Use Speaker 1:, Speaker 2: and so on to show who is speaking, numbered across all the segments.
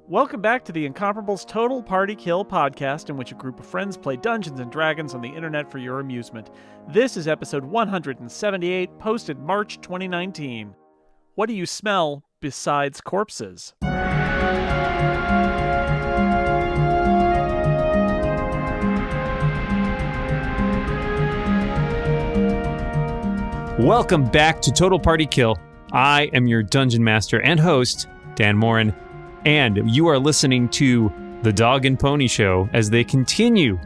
Speaker 1: Welcome back to the Incomparables Total Party Kill podcast, in which a group of friends play Dungeons & Dragons on the internet for your amusement. This is episode 178, posted March 2019. What do you smell besides corpses?
Speaker 2: Welcome back to Total Party Kill. I am your Dungeon Master and host, Dan Morin, and you are listening to The Dog and Pony Show as they continue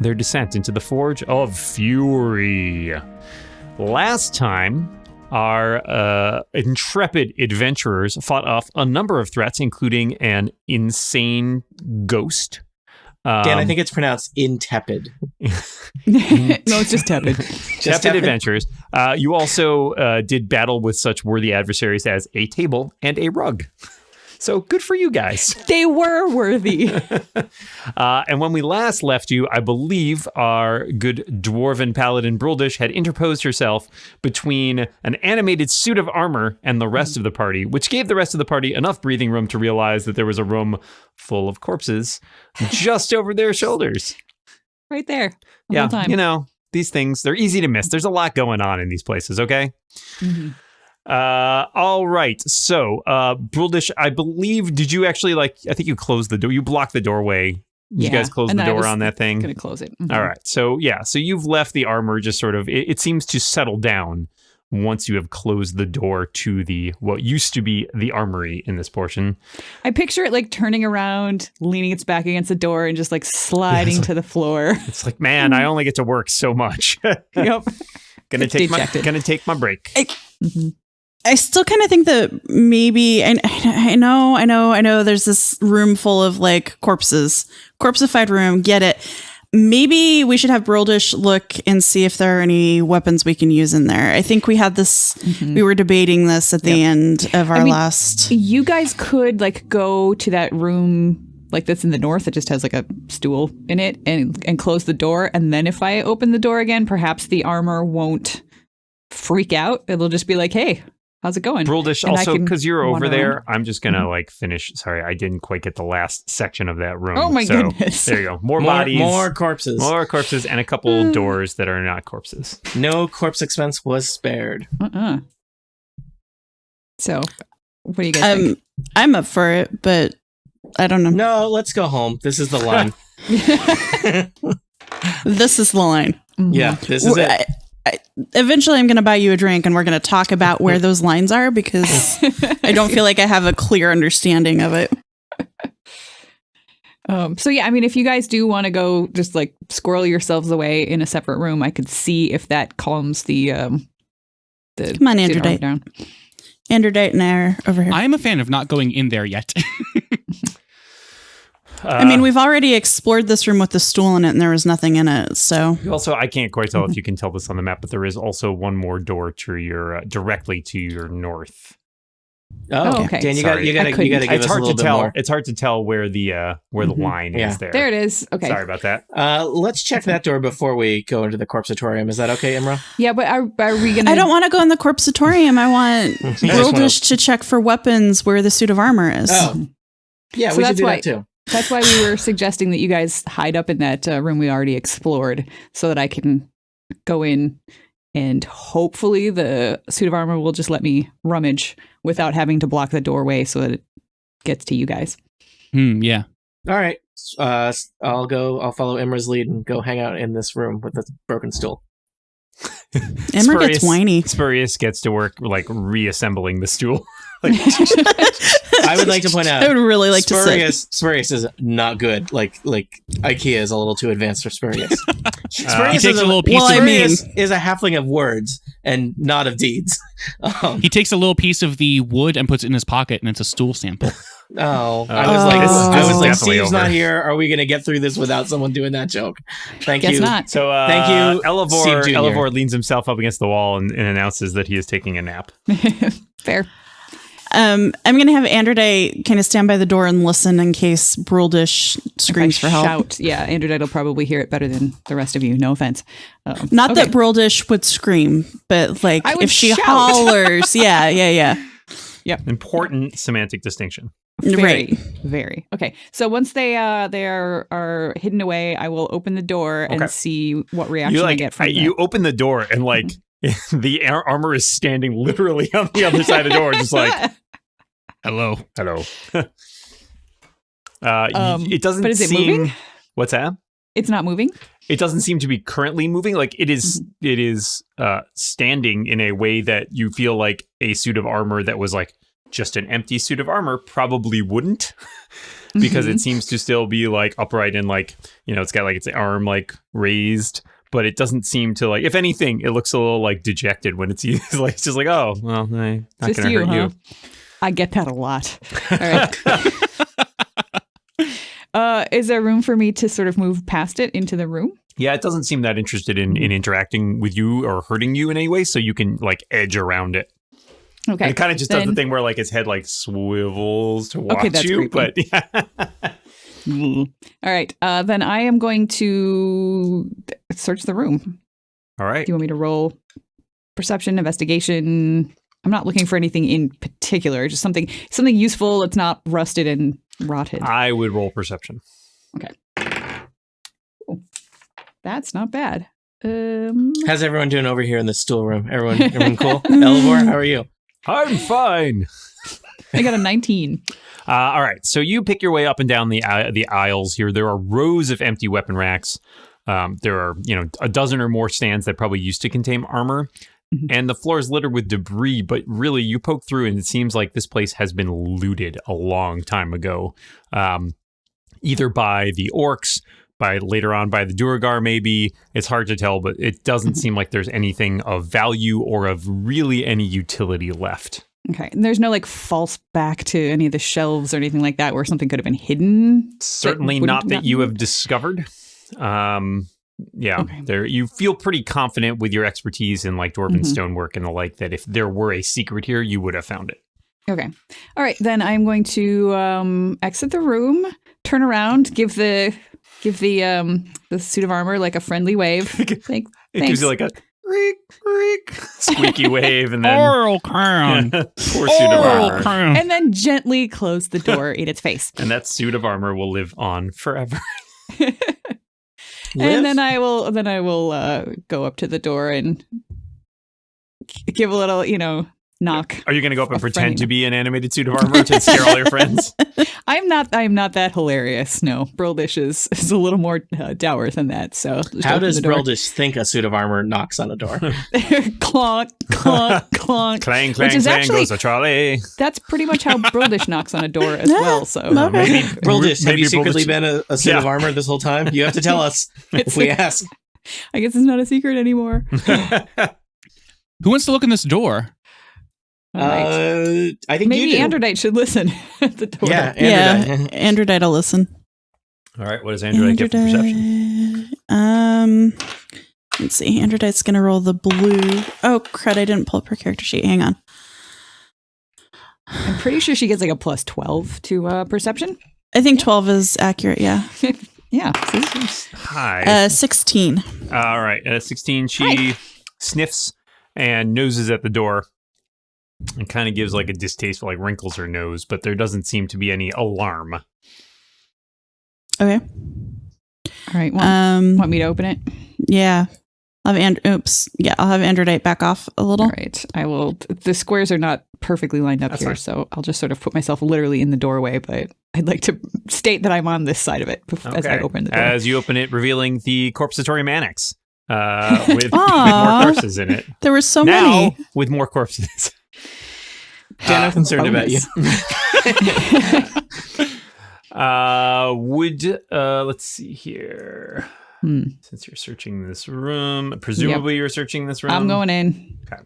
Speaker 2: their descent into the Forge of Fury. Last time, our intrepid adventurers fought off a number of threats, including an insane ghost.
Speaker 3: Dan, I think it's pronounced intepid.
Speaker 4: No, it's just tepid.
Speaker 2: Tepid adventures. You also did battle with such worthy adversaries as a table and a rug. So good for you guys.
Speaker 4: They were worthy.
Speaker 2: And when we last left you, I believe our good Dwarven paladin Bruldish had interposed herself between an animated suit of armor and the rest of the party, which gave the rest of the party enough breathing room to realize that there was a room full of corpses just over their shoulders.
Speaker 4: Right there. The
Speaker 2: Yeah,
Speaker 4: whole time.
Speaker 2: you know, these things, they're easy to miss. There's a lot going on in these places, okay?
Speaker 4: Mm-hmm.
Speaker 2: All right. So, Bruldish, I believe, did you actually, I think you closed the door. You blocked the doorway. You guys closed the door on that thing?
Speaker 4: Going to close it. Mm-hmm.
Speaker 2: All right. So, yeah. So you've left the armor just sort of, it seems to settle down once you have closed the door to what used to be the armory in this portion.
Speaker 4: I picture it turning around, leaning its back against the door and just sliding to the floor.
Speaker 2: It's like, man, I only get to work so much.
Speaker 4: Yep.
Speaker 2: Gonna take my break.
Speaker 5: I still kind of think that maybe I know there's this room full of corpsified room, get it. Maybe we should have Bruldish look and see if there are any weapons we can use in there. I think we had this, we were debating this at the end of our last.
Speaker 4: You guys could go to that room that's in the north that just has a stool in it and close the door. And then if I open the door again, perhaps the armor won't freak out. It'll just be like, hey, how's it going?
Speaker 2: Bruldish, also, because you're over there, I'm just going to finish. Sorry, I didn't quite get the last section of that room.
Speaker 4: Oh my goodness.
Speaker 2: There you go. More bodies.
Speaker 3: More corpses.
Speaker 2: More corpses and a couple doors that are not corpses.
Speaker 3: No corpse expense was spared.
Speaker 4: So, what do you guys think?
Speaker 5: I'm up for it, but I don't know.
Speaker 3: No, let's go home. This is the line.
Speaker 5: This is the line.
Speaker 3: Yeah, this is it.
Speaker 5: Eventually, I'm going to buy you a drink and we're going to talk about where those lines are because I don't feel like I have a clear understanding of it.
Speaker 4: So yeah, I mean, if you guys do want to go just squirrel yourselves away in a separate room, I could see if that calms the
Speaker 5: Come on, Androdite.
Speaker 4: down.
Speaker 5: Androdite and I are over here.
Speaker 6: I'm a fan of not going in there yet.
Speaker 5: I mean, we've already explored this room with the stool in it and there was nothing in it, so.
Speaker 2: Also, I can't quite tell if you can tell this on the map, but there is also one more door to your directly to your north.
Speaker 3: Oh, okay. Dan, you got to give us a little bit more.
Speaker 2: It's hard to tell where the line is there.
Speaker 4: There it is. Okay.
Speaker 2: Sorry about that.
Speaker 3: Let's check that door before we go into the corpsatorium. Is that okay, Imra?
Speaker 4: Yeah, but are we going to...
Speaker 5: I don't want to go in the corpsatorium. I want Bruldish to check for weapons where the suit of armor is.
Speaker 3: Oh. Yeah, so we should do that too.
Speaker 4: That's why we were suggesting that you guys hide up in that room we already explored so that I can go in and hopefully the suit of armor will just let me rummage without having to block the doorway so that it gets to you guys.
Speaker 6: Yeah.
Speaker 3: All right. I'll follow Imra's lead and go hang out in this room with the broken stool.
Speaker 5: Imra gets whiny.
Speaker 2: Spurious gets to work reassembling the stool.
Speaker 3: I would like to point out.
Speaker 5: I would really like
Speaker 3: Spurious is not good. IKEA is a little too advanced for Spurious. Spurious
Speaker 6: is
Speaker 3: a halfling of words and not of deeds.
Speaker 6: He takes a little piece of the wood and puts it in his pocket, and it's a stool sample.
Speaker 3: I was like, Steve's not here. Are we going to get through this without someone doing that joke? Thank you.
Speaker 4: Not.
Speaker 2: So,
Speaker 3: thank you.
Speaker 2: Elevor leans himself up against the wall and announces that he is taking a nap.
Speaker 4: Fair.
Speaker 5: I'm going to have Androdite kind of stand by the door and listen in case Bruldish screams for help.
Speaker 4: Yeah, Androdite will probably hear it better than the rest of you. No offense.
Speaker 5: Not that Bruldish would scream, but if she hollers, yeah.
Speaker 4: Yep.
Speaker 2: Important semantic distinction.
Speaker 4: Very, very. Okay. So once they are hidden away, I will open the door and see what reaction I get from them.
Speaker 2: You open the door and like the armor is standing literally on the other side of the door, just like,
Speaker 6: hello.
Speaker 2: It doesn't
Speaker 4: but is it
Speaker 2: seem.
Speaker 4: moving?
Speaker 2: What's that?
Speaker 4: It's not moving?
Speaker 2: It doesn't seem to be currently moving. Like it is standing in a way that you feel like a suit of armor that was like just an empty suit of armor probably wouldn't, because it seems to still be like upright and like, you know, it's got like its arm like raised, but it doesn't seem to like, if anything, it looks a little like dejected when it's like, it's just like, oh, well, I'm not going to hurt you.
Speaker 4: I get that a lot. All right. Is there room for me to sort of move past it into the room?
Speaker 2: Yeah, it doesn't seem that interested in interacting with you or hurting you in any way, so you can like edge around it.
Speaker 4: Okay.
Speaker 2: And it kind of just does the thing where like its head like swivels to watch you,
Speaker 4: creepy.
Speaker 2: but yeah.
Speaker 4: All right. Then I am going to search the room.
Speaker 2: All right.
Speaker 4: Do you want me to roll perception, investigation? I'm not looking for anything in particular, just something useful that's not rusted and rotted.
Speaker 2: I would roll perception.
Speaker 4: Okay. Cool. That's not bad.
Speaker 3: How's everyone doing over here in the stool room? Everyone cool? Elivor, how are you?
Speaker 2: I'm fine.
Speaker 4: I got a 19.
Speaker 2: All right. So you pick your way up and down the aisles here. There are rows of empty weapon racks. There are, a dozen or more stands that probably used to contain armor. And the floor is littered with debris, but really you poke through and it seems like this place has been looted a long time ago. Either by the orcs, later on by the Duergar maybe. It's hard to tell, but it doesn't seem like there's anything of value or of really any utility left.
Speaker 4: Okay. And there's no like false back to any of the shelves or anything like that where something could have been hidden?
Speaker 2: Certainly not that you have discovered. There you feel pretty confident with your expertise in like Dwarven stonework and the like that if there were a secret here, you would have found it.
Speaker 4: Okay. All right. Then I'm going to exit the room, turn around, give the suit of armor like a friendly wave.
Speaker 2: It gives you like a reek, squeaky wave, and then
Speaker 6: oral crown,
Speaker 2: poor suit of armor,
Speaker 4: and then gently close the door in its face.
Speaker 2: And that suit of armor will live on forever.
Speaker 4: And then I will go up to the door and give a little, knock.
Speaker 2: Are you going to go up and pretend to be an animated suit of armor to scare all your friends?
Speaker 4: I'm not that hilarious. No, Brildish is a little more dour than that. So
Speaker 3: how does Brildish think a suit of armor knocks on a door?
Speaker 4: Clonk, clonk, clonk.
Speaker 2: Clang, clang, clang goes a trolley.
Speaker 4: That's pretty much how Brildish knocks on a door as well. So
Speaker 3: maybe Brildish, have you secretly been a suit of armor this whole time? You have to tell us if we ask.
Speaker 4: I guess it's not a secret anymore.
Speaker 6: Who wants to look in this door?
Speaker 3: Right. I think
Speaker 4: maybe Androdite should listen at the door.
Speaker 3: Yeah, Androdite.
Speaker 5: Androdite will listen.
Speaker 2: All right, what does Androdite get for perception?
Speaker 5: Let's see. Androdite's gonna roll the blue. Oh, crud! I didn't pull up her character sheet. Hang on.
Speaker 4: I'm pretty sure she gets like a plus 12 to perception.
Speaker 5: I think 12 is accurate. Yeah.
Speaker 4: Yeah.
Speaker 2: Hi.
Speaker 5: 16.
Speaker 2: All right, 16. She sniffs and noses at the door. And kind of gives like a distasteful, like wrinkles her nose, but there doesn't seem to be any alarm.
Speaker 5: Okay.
Speaker 4: All right. Want me to open it?
Speaker 5: Yeah. I'll have Androdite back off a little.
Speaker 4: All right. I will. The squares are not perfectly lined up here,
Speaker 2: fine.
Speaker 4: So I'll just sort of put myself literally in the doorway, but I'd like to state that I'm on this side of it as I open the door.
Speaker 2: As you open it, revealing the Corpsatorium Annex with more corpses in it.
Speaker 5: There were so many.
Speaker 2: With more corpses.
Speaker 3: Dan, I'm concerned about you.
Speaker 2: Let's see here. Since you're searching this room, presumably you're searching this room.
Speaker 4: I'm going in.
Speaker 2: Okay.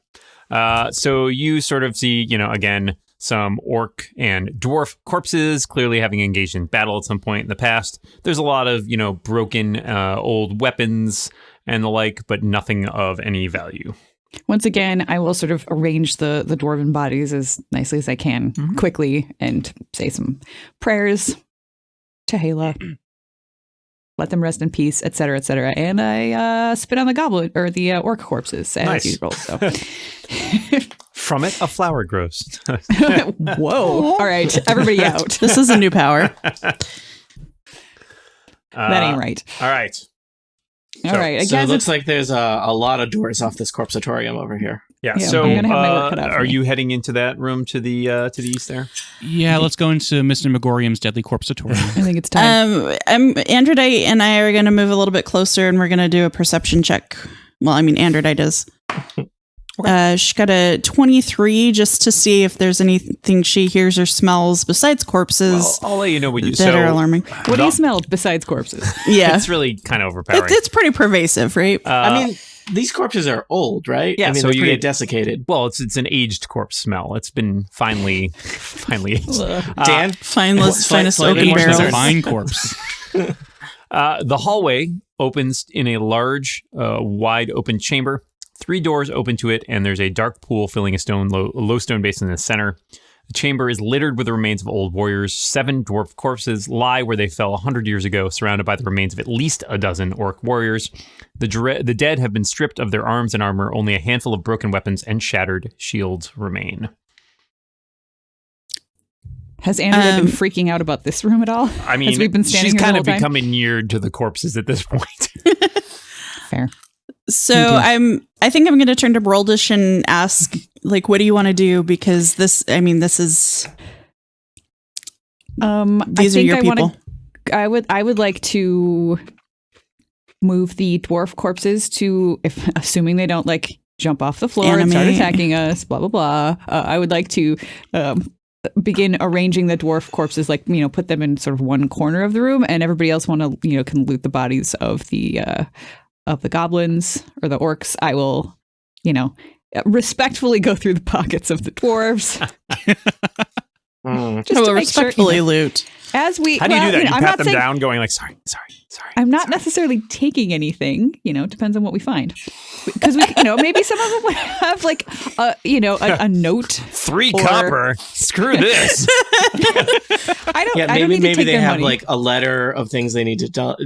Speaker 2: So you sort of see, again, some orc and dwarf corpses clearly having engaged in battle at some point in the past. There's a lot of, broken old weapons and the like, but nothing of any value.
Speaker 4: Once again, I will sort of arrange the dwarven bodies as nicely as I can quickly and say some prayers to Hela. Let them rest in peace, etc., etc. And I spit on the goblin or the orc corpses as usual. So
Speaker 2: From it, a flower grows.
Speaker 4: Whoa. All right. Everybody out.
Speaker 5: This is a new power.
Speaker 4: That ain't right.
Speaker 2: All right.
Speaker 4: All right. I
Speaker 3: So it
Speaker 4: guess
Speaker 3: looks like there's a lot of doors off this corpseatorium over here.
Speaker 2: Yeah.
Speaker 4: Yeah,
Speaker 2: So,
Speaker 4: I'm gonna have my work cut out for
Speaker 2: are
Speaker 4: me.
Speaker 2: you heading into that room to the east there?
Speaker 6: Yeah, let's go into Mr. Megorium's deadly corpseatorium.
Speaker 4: I think it's time.
Speaker 5: Androdite and I are going to move a little bit closer, and we're going to do a perception check. Well, I mean, Androdite is. She got a 23 just to see if there's anything she hears or smells besides corpses
Speaker 2: Well, I'll let you know what you
Speaker 5: that are alarming.
Speaker 4: What do you smell besides corpses?
Speaker 5: Yeah,
Speaker 2: It's really kind of overpowering.
Speaker 5: it's pretty pervasive, right?
Speaker 3: I mean, these corpses are old, right?
Speaker 2: Yeah,
Speaker 3: I mean,
Speaker 2: so
Speaker 3: they're
Speaker 2: you
Speaker 3: pretty
Speaker 2: get-
Speaker 3: desiccated.
Speaker 2: well, it's an aged corpse smell. It's been finally aged.
Speaker 3: Dan,
Speaker 5: Finest
Speaker 3: slightly
Speaker 5: open
Speaker 3: more
Speaker 6: It's a
Speaker 5: barrels.
Speaker 6: fine corpse.
Speaker 2: The hallway opens in a large, wide open chamber. 3 doors open to it, and there's a dark pool filling a low stone basin in the center. The chamber is littered with the remains of old warriors. 7 dwarf corpses lie where they fell 100 years ago, surrounded by the remains of at least a dozen orc warriors. The dead have been stripped of their arms and armor. Only a handful of broken weapons and shattered shields remain.
Speaker 4: Has Andrea been freaking out about this room at all?
Speaker 2: I mean,
Speaker 4: As we've been standing
Speaker 2: she's
Speaker 4: here the
Speaker 2: kind
Speaker 4: whole
Speaker 2: of
Speaker 4: time?
Speaker 2: becoming neared to the corpses at this point.
Speaker 4: Fair.
Speaker 5: So I think I'm going to turn to Broldish and ask, like, what do you want to do? Because this is these are your people.
Speaker 4: I would like to move the dwarf corpses to, if assuming they don't like jump off the floor and start
Speaker 5: Animate.
Speaker 4: attacking us, blah blah blah. I would like to begin arranging the dwarf corpses, like, you know, put them in sort of one corner of the room, and everybody else can loot the bodies of the goblins or the orcs. I will, respectfully go through the pockets of the dwarves. Just to make
Speaker 5: respectfully
Speaker 4: sure,
Speaker 5: loot.
Speaker 4: as we.
Speaker 2: How do you do that? You
Speaker 4: I'm
Speaker 2: pat
Speaker 4: not
Speaker 2: them
Speaker 4: saying,
Speaker 2: down, going like, sorry.
Speaker 4: I'm not necessarily taking anything. It depends on what we find. Because maybe some of them would have like a note.
Speaker 2: 3
Speaker 4: Or-
Speaker 2: copper. Screw this.
Speaker 4: I don't.
Speaker 3: yeah,
Speaker 4: I don't need to
Speaker 3: maybe
Speaker 4: take
Speaker 3: they
Speaker 4: their
Speaker 3: have
Speaker 4: money.
Speaker 3: like a letter of things they need to,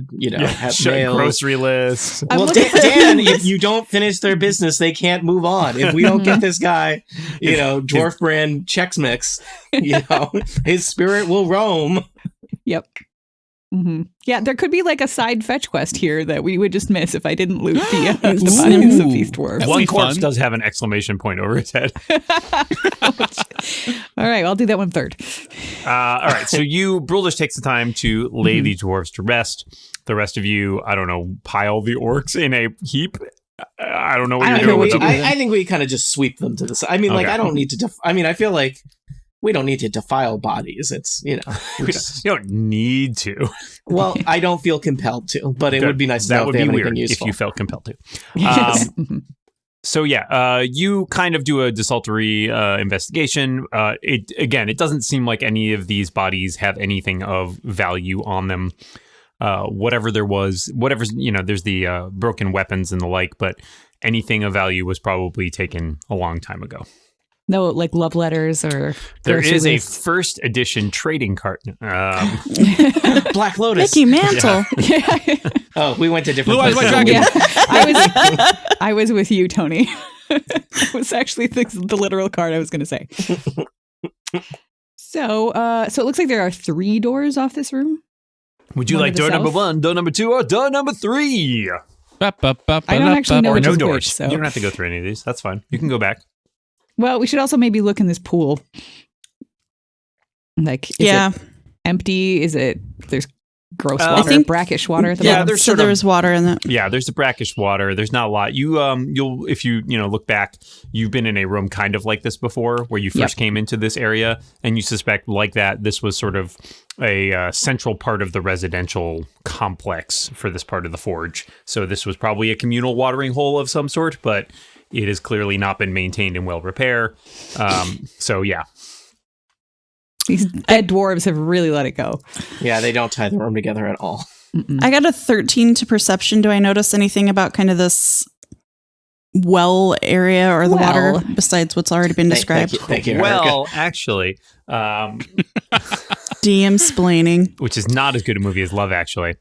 Speaker 3: have
Speaker 2: Sure,
Speaker 3: mailed.
Speaker 2: grocery list.
Speaker 4: I'm
Speaker 3: Well,
Speaker 4: looking for
Speaker 3: Dan, if you don't finish their business, they can't move on. If we don't get this guy, dwarf brand Chex Mix, his spirit will roam.
Speaker 4: Yep. Mm-hmm. Yeah, there could be like a side fetch quest here that we would just miss if I didn't loot the bodies of these dwarves.
Speaker 6: That would
Speaker 2: One
Speaker 6: be
Speaker 2: corpse
Speaker 6: fun.
Speaker 2: does have an exclamation point over his head.
Speaker 4: All right, I'll do that one third.
Speaker 2: All right, so Bruldish takes the time to lay the dwarves to rest. The rest of you, I don't know, pile the orcs in a heap. I don't know what
Speaker 3: I
Speaker 2: you're
Speaker 3: don't
Speaker 2: doing
Speaker 3: know.
Speaker 2: with them.
Speaker 3: I think we kind of just sweep them to the side. I mean,
Speaker 2: Okay.
Speaker 3: I don't need to. I feel like we don't need to defile bodies. It's
Speaker 2: You don't need to.
Speaker 3: well, I don't feel compelled to, but it would be nice to know if
Speaker 2: would
Speaker 3: they
Speaker 2: be
Speaker 3: have anything
Speaker 2: weird
Speaker 3: useful.
Speaker 2: if you felt compelled to.
Speaker 4: Yes. Mhm.
Speaker 2: So you kind of do a desultory investigation. It doesn't seem like any of these bodies have anything of value on them. Whatever's there's the broken weapons and the like, but anything of value was probably taken a long time ago.
Speaker 4: No, like love letters or
Speaker 2: There
Speaker 4: grocery
Speaker 2: is a
Speaker 4: lists.
Speaker 2: first edition trading cart.
Speaker 3: Black Lotus.
Speaker 5: Mickey Mantle.
Speaker 3: Oh, we went to different
Speaker 6: Blue Eyes
Speaker 3: places.
Speaker 6: White Dragon.
Speaker 4: Yeah, I was with you, Tony. That was actually the literal card I was going to say. So it looks like there are 3 doors off this room.
Speaker 2: Would you
Speaker 4: One
Speaker 2: like
Speaker 4: to the
Speaker 2: door number
Speaker 4: south?
Speaker 2: 1, door number 2, or door number 3?
Speaker 4: I don't actually know
Speaker 2: Or
Speaker 4: which
Speaker 2: no
Speaker 4: is
Speaker 2: doors.
Speaker 4: which, so.
Speaker 2: You don't have to go through any of these. That's fine. You can go back.
Speaker 4: Well, we should also maybe look in this pool. Like, is
Speaker 5: Yeah.
Speaker 4: it empty? Is it there's gross
Speaker 2: I
Speaker 4: water,
Speaker 5: think-
Speaker 4: brackish water at the
Speaker 2: Yeah,
Speaker 4: bottom?
Speaker 2: there's
Speaker 5: So
Speaker 2: sort
Speaker 5: there
Speaker 2: of-
Speaker 5: was water in that.
Speaker 2: Yeah, there's the brackish water. There's not a lot. You'll if you look back, you've been in a room kind of like this before, where you first came into this area, and you suspect like that this was sort of a central part of the residential complex for this part of the forge. So this was probably a communal watering hole of some sort, but it has clearly not been maintained in well repair. So yeah.
Speaker 4: These dead dwarves have really let it go.
Speaker 3: Yeah, they don't tie the room together at all.
Speaker 5: I got a 13 to perception. Do I notice anything about kind of this well area or the
Speaker 4: Well.
Speaker 5: water besides what's already been described?
Speaker 3: Thank you.
Speaker 2: Well, actually,
Speaker 5: DM splaining.
Speaker 2: which is not as good a movie as Love Actually.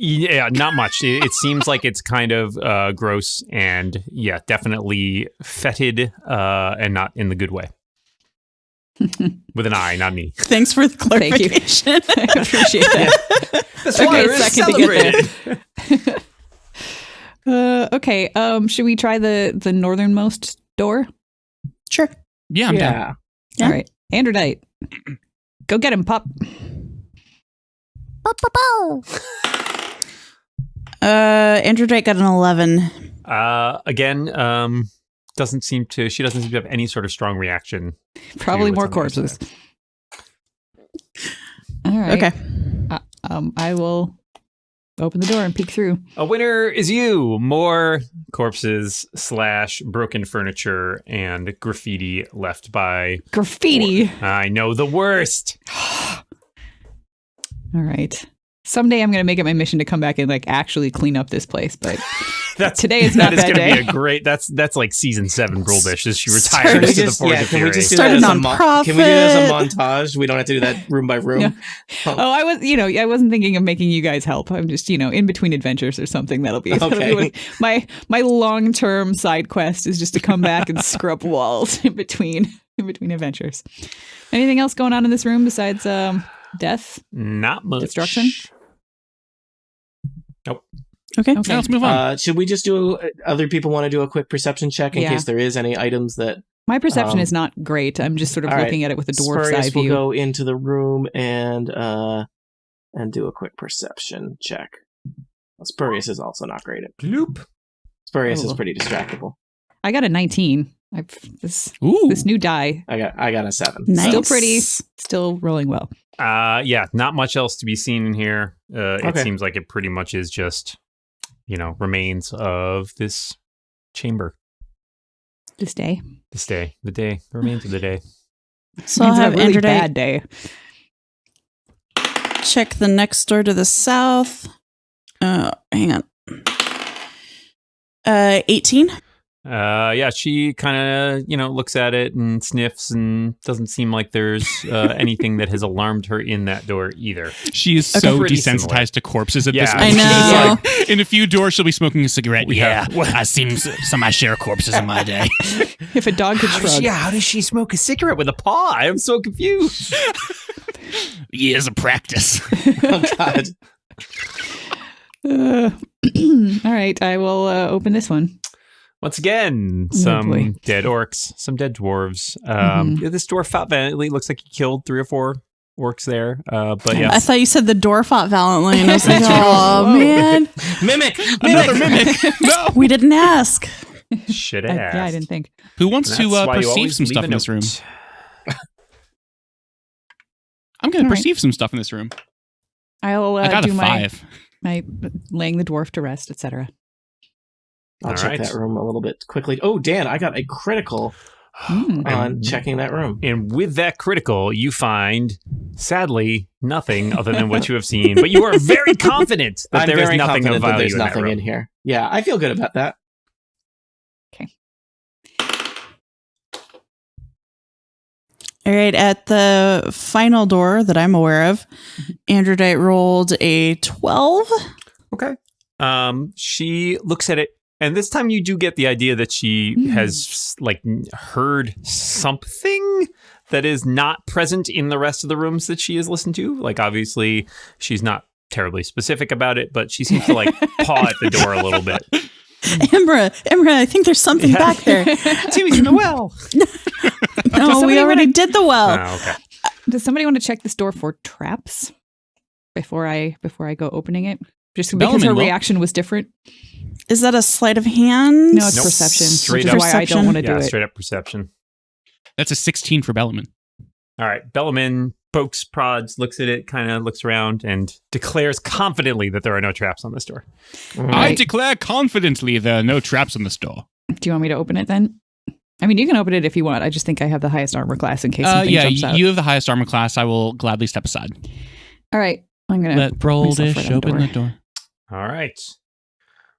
Speaker 2: Yeah, not much. It seems like it's kind of gross and, yeah, definitely fetid and not in the good way. With an I, not me.
Speaker 5: Thanks for the
Speaker 4: Thank you.
Speaker 5: clarification.
Speaker 4: I appreciate that.
Speaker 2: This
Speaker 4: Okay,
Speaker 2: water is
Speaker 4: second to get
Speaker 2: celebrated.
Speaker 4: Okay. Should we try the northernmost door?
Speaker 5: Sure.
Speaker 6: Yeah, I'm down.
Speaker 3: Yeah.
Speaker 5: Yeah.
Speaker 4: All right. Androdite. Go get him, pup.
Speaker 5: Androdite got an 11.
Speaker 2: Again, she doesn't seem to have any sort of strong reaction.
Speaker 4: Probably
Speaker 2: what's
Speaker 4: more
Speaker 2: on the other
Speaker 4: corpses.
Speaker 2: side.
Speaker 4: All right.
Speaker 5: Okay.
Speaker 4: I will open the door and peek through.
Speaker 2: A winner is you. More corpses / broken furniture and graffiti left by.
Speaker 4: Graffiti.
Speaker 2: I know the worst.
Speaker 4: All right. Someday I'm going to make it my mission to come back and like actually clean up this place, but today is not that
Speaker 2: going
Speaker 4: day.
Speaker 2: to be a great. That's like season 7 Bruldish as she
Speaker 5: Can
Speaker 2: retires
Speaker 5: we
Speaker 2: to the Forge of
Speaker 3: can we
Speaker 2: Fury.
Speaker 3: just do
Speaker 5: Start
Speaker 3: that
Speaker 5: a
Speaker 3: as
Speaker 5: nonprofit.
Speaker 3: Can we do that as a montage? We don't have to do that room by room.
Speaker 4: No. Oh, I wasn't thinking of making you guys help. I'm just, in between adventures or something. That'll be
Speaker 3: Okay.
Speaker 4: what my long-term side quest is, just to come back and scrub walls in between adventures. Anything else going on in this room besides death?
Speaker 2: Not much.
Speaker 4: Destruction?
Speaker 5: Okay.
Speaker 4: Okay.
Speaker 6: Now let's move on.
Speaker 3: Should we just do? Other people want to do a quick perception check in
Speaker 4: Yeah.
Speaker 3: case there is any items that.
Speaker 4: My perception is not great. I'm just sort of
Speaker 3: all right.
Speaker 4: looking at it with a dwarf's
Speaker 3: Spurious
Speaker 4: eye
Speaker 3: will
Speaker 4: view.
Speaker 3: go into the room and do a quick perception check. Well, Spurious is also not great at.
Speaker 2: Bloop.
Speaker 3: Spurious is
Speaker 4: Oh.
Speaker 3: pretty distractible.
Speaker 4: I got a 19.
Speaker 6: Ooh.
Speaker 4: This new die,
Speaker 3: I got a 7.
Speaker 5: Nice.
Speaker 4: still pretty, still rolling well.
Speaker 2: Yeah, not much else to be seen in here. It
Speaker 3: Okay.
Speaker 2: seems like it pretty much is just, remains of this chamber.
Speaker 4: This day.
Speaker 2: The remains of the day.
Speaker 5: So I'll
Speaker 4: It's a
Speaker 5: have
Speaker 4: really
Speaker 5: Androdite
Speaker 4: bad day.
Speaker 5: check the next door to the south. Hang on. 18.
Speaker 2: Yeah, she kind of, looks at it and sniffs and doesn't seem like there's anything that has alarmed her in that door either.
Speaker 6: She is so
Speaker 2: Pretty
Speaker 6: desensitized
Speaker 2: similar.
Speaker 6: to corpses at
Speaker 2: Yeah,
Speaker 6: this
Speaker 2: I
Speaker 6: point.
Speaker 5: know.
Speaker 6: She's like, in a few doors, she'll be smoking a cigarette. I've seen some I share corpses in my day.
Speaker 4: If a dog could shrug.
Speaker 2: How does she smoke a cigarette with a paw? I am so confused.
Speaker 6: Years of practice.
Speaker 3: Oh God.
Speaker 4: All right, I will open this one.
Speaker 2: Once again,
Speaker 4: Oh,
Speaker 2: some
Speaker 4: boy.
Speaker 2: dead orcs, some dead dwarves.
Speaker 4: Mhm.
Speaker 2: This dwarf fought valiantly. Looks like he killed 3 or 4 orcs there. But yeah,
Speaker 5: I thought you said the door fought valiantly, and I was like,
Speaker 2: That's
Speaker 5: oh,
Speaker 2: true.
Speaker 5: man.
Speaker 3: Mimic.
Speaker 6: Another mimic. No.
Speaker 5: We didn't ask.
Speaker 2: should have asked.
Speaker 4: Yeah, I didn't think.
Speaker 6: Who wants
Speaker 2: That's
Speaker 6: to
Speaker 2: why you
Speaker 6: perceive
Speaker 2: always
Speaker 6: some
Speaker 2: leave
Speaker 6: stuff
Speaker 2: a
Speaker 6: in this room?
Speaker 2: note.
Speaker 6: I'm going to
Speaker 4: All right.
Speaker 6: perceive some stuff in this room.
Speaker 4: I'll
Speaker 6: I got
Speaker 4: do
Speaker 6: a 5.
Speaker 4: my laying the dwarf to rest, etc.
Speaker 3: I'll
Speaker 2: All
Speaker 3: check
Speaker 2: right.
Speaker 3: that room a little bit quickly. Oh, Dan, I got a critical on
Speaker 2: And-
Speaker 3: checking that room.
Speaker 2: And with that critical, you find, sadly, nothing other than what you have seen. But you are very confident that
Speaker 3: I'm
Speaker 2: there is
Speaker 3: very
Speaker 2: nothing of
Speaker 3: confident that
Speaker 2: value
Speaker 3: there's
Speaker 2: in that
Speaker 3: nothing
Speaker 2: room.
Speaker 3: in here. Yeah, I feel good about that.
Speaker 5: All right, at the final door that I'm aware of, Androdite rolled a 12.
Speaker 2: Okay. She looks at it, and this time you do get the idea that she has heard something that is not present in the rest of the rooms that she has listened to. Like, obviously, she's not terribly specific about it, but she seems to paw at the door a little bit.
Speaker 5: Emra, I think there's something back there.
Speaker 2: Timmy's in the well.
Speaker 5: No, we
Speaker 4: somebody
Speaker 5: already did the well.
Speaker 2: Oh, okay.
Speaker 4: Does somebody want to check this door for traps before I go opening it? Just because
Speaker 6: Bellman
Speaker 4: her
Speaker 6: will.
Speaker 4: reaction was different.
Speaker 5: Is that a sleight of hand?
Speaker 4: No, it's
Speaker 2: Nope.
Speaker 4: perception.
Speaker 2: Straight
Speaker 4: which
Speaker 2: up.
Speaker 4: is why I don't want to do
Speaker 2: Yeah,
Speaker 4: it.
Speaker 2: straight up perception.
Speaker 6: That's a 16 for Bellaman.
Speaker 2: All right. Bellaman pokes, prods, looks at it, kind of looks around, and declares confidently that there are no traps on this door.
Speaker 6: I declare confidently there are no traps on this door.
Speaker 4: Do you want me to open it then? I mean, you can open it if you want. I just think I have the highest armor class in case something jumps out.
Speaker 6: You have the highest armor class. I will gladly step aside.
Speaker 4: All right. I'm going to
Speaker 6: Let Broldish open the door.
Speaker 2: All right.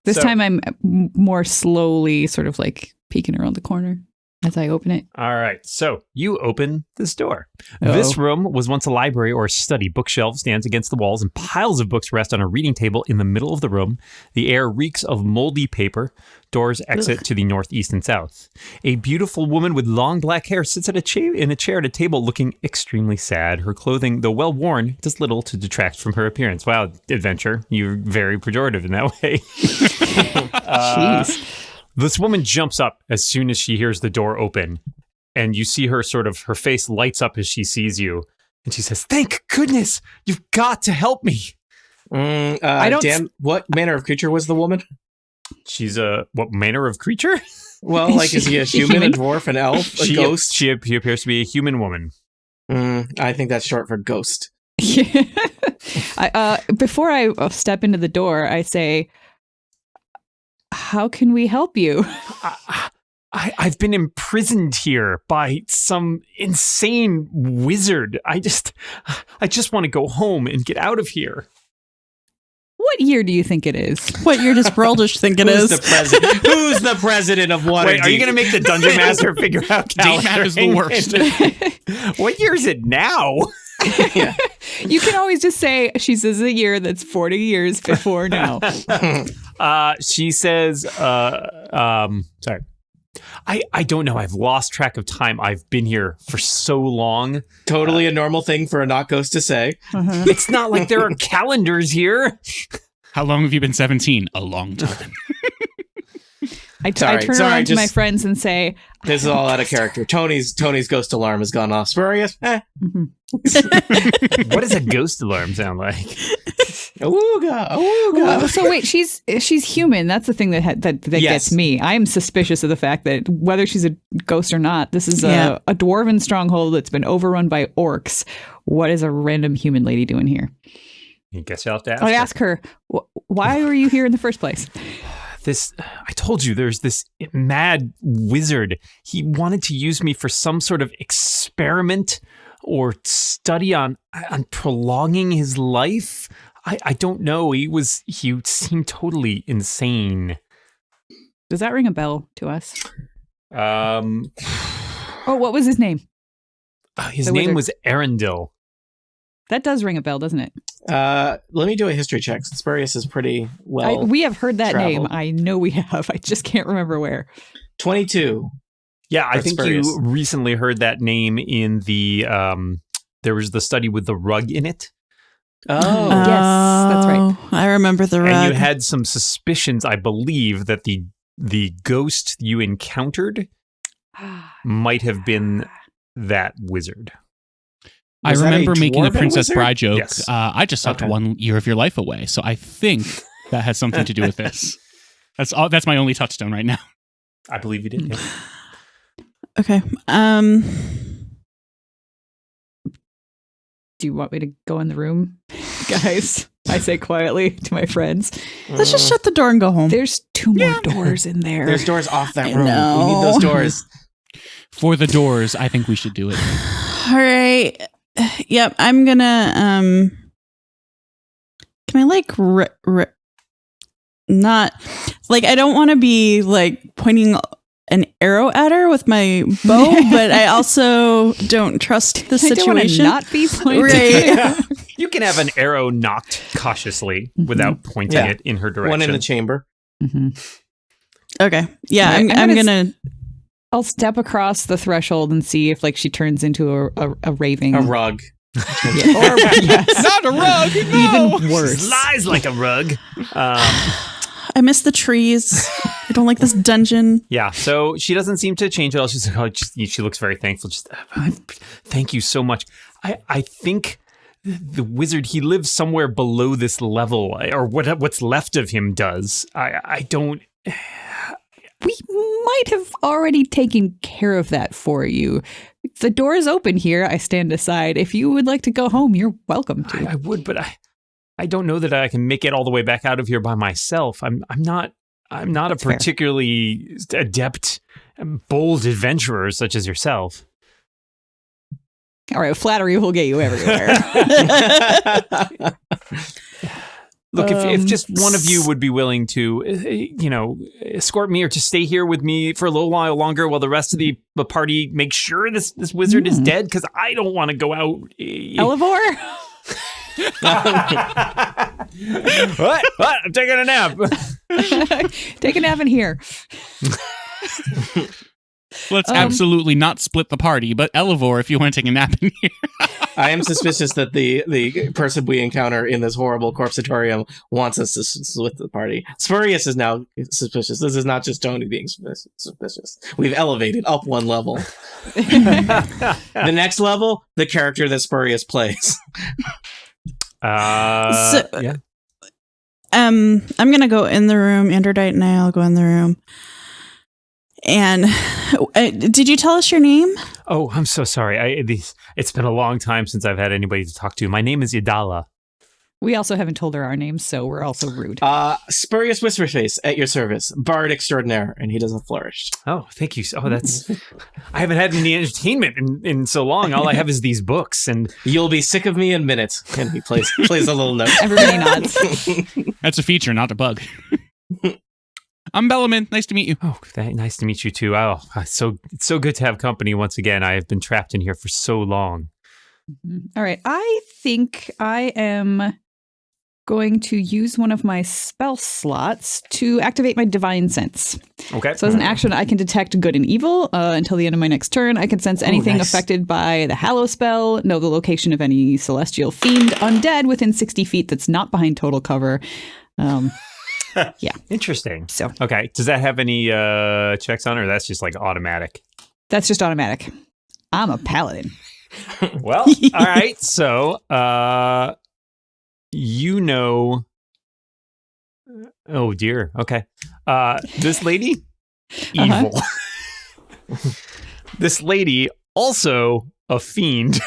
Speaker 4: This
Speaker 2: So-
Speaker 4: time I'm more slowly sort of peeking around the corner. as I open it.
Speaker 2: All right, so you open this door.
Speaker 4: Uh-oh.
Speaker 2: This room was once a library or a study. Bookshelves stands against the walls, and piles of books rest on a reading table in the middle of the room. The air reeks of moldy paper. Doors exit to the northeast and south. A beautiful woman with long black hair sits in a chair at a table looking extremely sad. Her clothing, though well worn, does little to detract from her appearance. Wow, adventure. You're very pejorative in that way.
Speaker 4: Jeez.
Speaker 2: This woman jumps up as soon as she hears the door open, and you see her her face lights up as she sees you, and she says, "Thank goodness, you've got to help me."
Speaker 4: I don't-
Speaker 3: Dan, what manner of creature was the woman?
Speaker 2: She's what manner of creature?
Speaker 3: Well, like, is he a human, a dwarf, an elf, a ghost?
Speaker 2: She appears to be a human woman.
Speaker 3: I think that's short for ghost.
Speaker 4: Before I step into the door, I say, "How can we help you?"
Speaker 2: I've been imprisoned here by some insane wizard. I just want to go home and get out of here.
Speaker 4: What year do you think it is?
Speaker 5: What year does Broldish think it
Speaker 3: Who's
Speaker 5: is?
Speaker 3: the president? Who's the president of Waterdeep?
Speaker 2: Wait, are you going to make the dungeon master figure out
Speaker 6: Date map is the worst.
Speaker 2: What year is it now?
Speaker 3: Yeah.
Speaker 4: You can always just say she says a year that's 40 years before now.
Speaker 2: She says, sorry. I don't know. I've lost track of time. I've been here for so long.
Speaker 3: Totally a normal thing for a not ghost to say.
Speaker 2: It's not like there are calendars here.
Speaker 6: How long have you been 17? A long time.
Speaker 4: I turn around to my friends and say,
Speaker 3: This is all out of character. Tony's ghost alarm has gone off. Spurious?
Speaker 2: What does a ghost alarm sound like?
Speaker 3: Awooga, awooga.
Speaker 4: So wait, she's human. That's the thing that
Speaker 3: Yes.
Speaker 4: gets me. I am suspicious of the fact that whether she's a ghost or not, this is a dwarven stronghold that's been overrun by orcs. What is a random human lady doing here?
Speaker 2: I guess you'll have to ask.
Speaker 4: I ask her, why were you here in the first place?
Speaker 2: I told you, there's this mad wizard. He wanted to use me for some sort of experiment or study on prolonging his life. I don't know. He seemed totally insane.
Speaker 4: Does that ring a bell to us?
Speaker 2: Oh,
Speaker 4: what was his name?
Speaker 2: His
Speaker 4: The
Speaker 2: name
Speaker 4: wizard.
Speaker 2: was Arundel.
Speaker 4: That does ring a bell, doesn't it?
Speaker 3: Let me do a history check. Spurious is pretty well.
Speaker 4: We have heard that
Speaker 3: traveled.
Speaker 4: name. I know we have. I just can't remember where.
Speaker 3: 22.
Speaker 2: Yeah, I
Speaker 3: That's
Speaker 2: think
Speaker 3: Spurious.
Speaker 2: you recently heard that name in the, there was the study with the rug in it.
Speaker 3: Oh.
Speaker 4: Yes, that's right.
Speaker 5: Oh, I remember the rug.
Speaker 2: And you had some suspicions, I believe, that the ghost you encountered might have been that wizard.
Speaker 6: I
Speaker 3: Was that a
Speaker 6: remember making a
Speaker 3: dwarven
Speaker 6: Princess
Speaker 3: wizard?
Speaker 6: Bride joke.
Speaker 2: Yes.
Speaker 6: I just sucked
Speaker 3: Okay.
Speaker 6: 1 year of your life away. So I think that has something to do with this. That's my only touchstone right now.
Speaker 2: I believe you did. Yeah.
Speaker 5: Okay.
Speaker 4: Do you want me to go in the room, guys? I say quietly to my friends.
Speaker 5: Let's just shut the door and go home.
Speaker 4: There's 2 more doors in there.
Speaker 3: There's doors off that
Speaker 5: I
Speaker 3: room.
Speaker 5: know.
Speaker 3: We need those doors.
Speaker 6: For the doors, I think we should do it.
Speaker 5: All right. Yep. I'm gonna. Can I like not like I don't want to be like pointing an arrow at her with my bow, but I also don't trust the
Speaker 4: I don't want to
Speaker 5: situation.
Speaker 4: not be pointing.
Speaker 5: Right.
Speaker 2: You can have an arrow knocked cautiously without pointing
Speaker 3: Yeah.
Speaker 2: it in her direction.
Speaker 3: One in the chamber.
Speaker 4: Mhm.
Speaker 5: Okay. Yeah.
Speaker 4: Right,
Speaker 5: I'm gonna.
Speaker 4: I'll step across the threshold and see if like she turns into a raving.
Speaker 3: A rug.
Speaker 4: Or, yes.
Speaker 6: Not a rug. No.
Speaker 4: Even worse.
Speaker 2: Lies like a rug.
Speaker 5: I miss the trees. I don't like this dungeon.
Speaker 2: Yeah, so she doesn't seem to change at all. She's like, she looks very thankful. Just thank you so much. I think the wizard, he lives somewhere below this level, or what's left of him does. I don't.
Speaker 4: We might have already taken care of that for you. The door is open here. I stand aside. If you would like to go home, you're welcome to.
Speaker 2: I would, but I don't know that I can make it all the way back out of here by myself. I'm not
Speaker 4: That's
Speaker 2: a particularly adept, bold adventurer such as yourself.
Speaker 4: All right, flattery will get you everywhere.
Speaker 2: Look, if just one of you would be willing to, escort me or to stay here with me for a little while longer while the rest of the party makes sure this wizard is dead, because I don't want to go out.
Speaker 4: Elevor?
Speaker 2: What? I'm taking a nap.
Speaker 4: Take a nap in here.
Speaker 6: Let's absolutely not split the party, but Elevor, if you want to take a nap in here.
Speaker 3: I am suspicious that the person we encounter in this horrible corpsatorium wants us to split the party. Spurious is now suspicious. This is not just Tony being suspicious. We've elevated up one level. The next level, the character that Spurious plays.
Speaker 2: Yeah.
Speaker 5: I'm gonna go in the room. Androdite and I'll go in the room. And did you tell us your name?
Speaker 2: Oh, I'm so sorry. It's been a long time since I've had anybody to talk to. My name is Idala.
Speaker 4: We also haven't told her our names, so we're also rude.
Speaker 3: Spurious Whisperface at your service. Bard extraordinaire, and he doesn't flourish.
Speaker 2: Oh, thank you. Oh, that's... I haven't had any entertainment in so long. All I have is these books, and...
Speaker 3: You'll be sick of me in minutes. And he plays a little note.
Speaker 4: Everybody nods.
Speaker 6: That's a feature, not a bug. I'm Bellaman. Nice to meet you.
Speaker 2: Oh, nice to meet you too. Oh, it's so good to have company once again. I have been trapped in here for so long.
Speaker 4: All right. I think I am going to use one of my spell slots to activate my divine sense.
Speaker 2: Okay.
Speaker 4: So as an action, I can detect good and evil until the end of my next turn. I can sense anything affected by the Hallow spell, know the location of any celestial fiend, undead within 60 feet that's not behind total cover. Yeah.
Speaker 2: Interesting.
Speaker 4: So
Speaker 2: okay. Does that have any checks on it, or that's just like automatic?
Speaker 4: That's just automatic. I'm a paladin.
Speaker 2: Well, all right. So, oh dear. Okay. This lady, evil. This lady, also a fiend.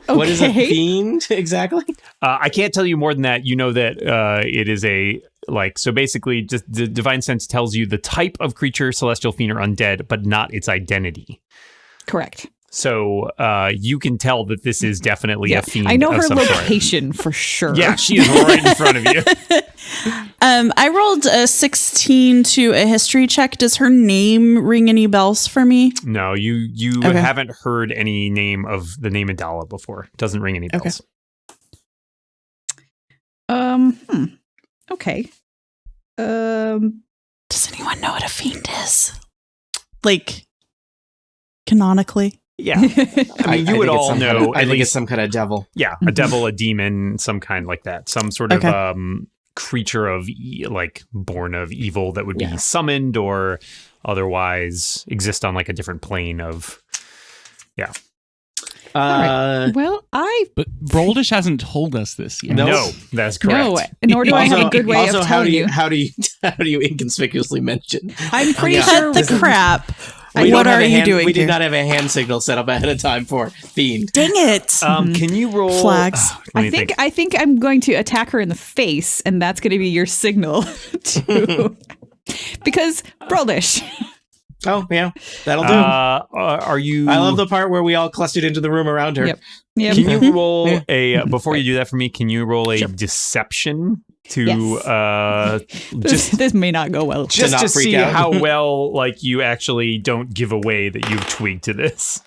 Speaker 4: Okay.
Speaker 3: What is a fiend exactly?
Speaker 2: I can't tell you more than that. You know that it is so basically just the divine sense tells you the type of creature, celestial, fiend, or undead, but not its identity.
Speaker 4: Correct.
Speaker 2: So you can tell that this is definitely a fiend.
Speaker 4: I know her
Speaker 2: of some
Speaker 4: location for sure.
Speaker 2: Yeah, she is right in front of you.
Speaker 5: I rolled a 16 to a history check. Does her name ring any bells for me?
Speaker 2: No, you haven't heard any name of the name Idala before. It doesn't ring any bells.
Speaker 4: Okay.
Speaker 5: Does anyone know what a fiend is? Like, canonically?
Speaker 2: Yeah. I mean, you would all know.
Speaker 3: I think it's some kind of devil.
Speaker 2: Yeah, a devil, a demon, some kind like that. Some sort of creature of born of evil that would be summoned or otherwise exist on like a different plane of. Yeah.
Speaker 4: Right. Well,
Speaker 6: But Broldish hasn't told us this yet.
Speaker 2: No, that's correct.
Speaker 4: No, nor do I have a good way
Speaker 3: also,
Speaker 4: of telling you.
Speaker 3: How do you inconspicuously mention?
Speaker 4: I'm pretty
Speaker 5: Cut
Speaker 4: sure.
Speaker 5: the crap.
Speaker 3: We
Speaker 5: What are you doing
Speaker 3: We did
Speaker 5: here?
Speaker 3: not have a hand signal set up ahead of time for fiend.
Speaker 5: Dang it.
Speaker 2: Can you roll
Speaker 5: Flags?
Speaker 2: let me
Speaker 4: I think I'm going to attack her in the face, and that's going to be your signal to because Broldish.
Speaker 3: Oh yeah, that'll do.
Speaker 2: Are you?
Speaker 3: I love the part where we all clustered into the room around her.
Speaker 4: Yep.
Speaker 2: Can you roll a before you do that for me? Can you roll a deception to
Speaker 4: This may not go well.
Speaker 2: just
Speaker 3: not
Speaker 2: to
Speaker 3: freak
Speaker 2: see
Speaker 3: out.
Speaker 2: how well you actually don't give away that you've twigged to this?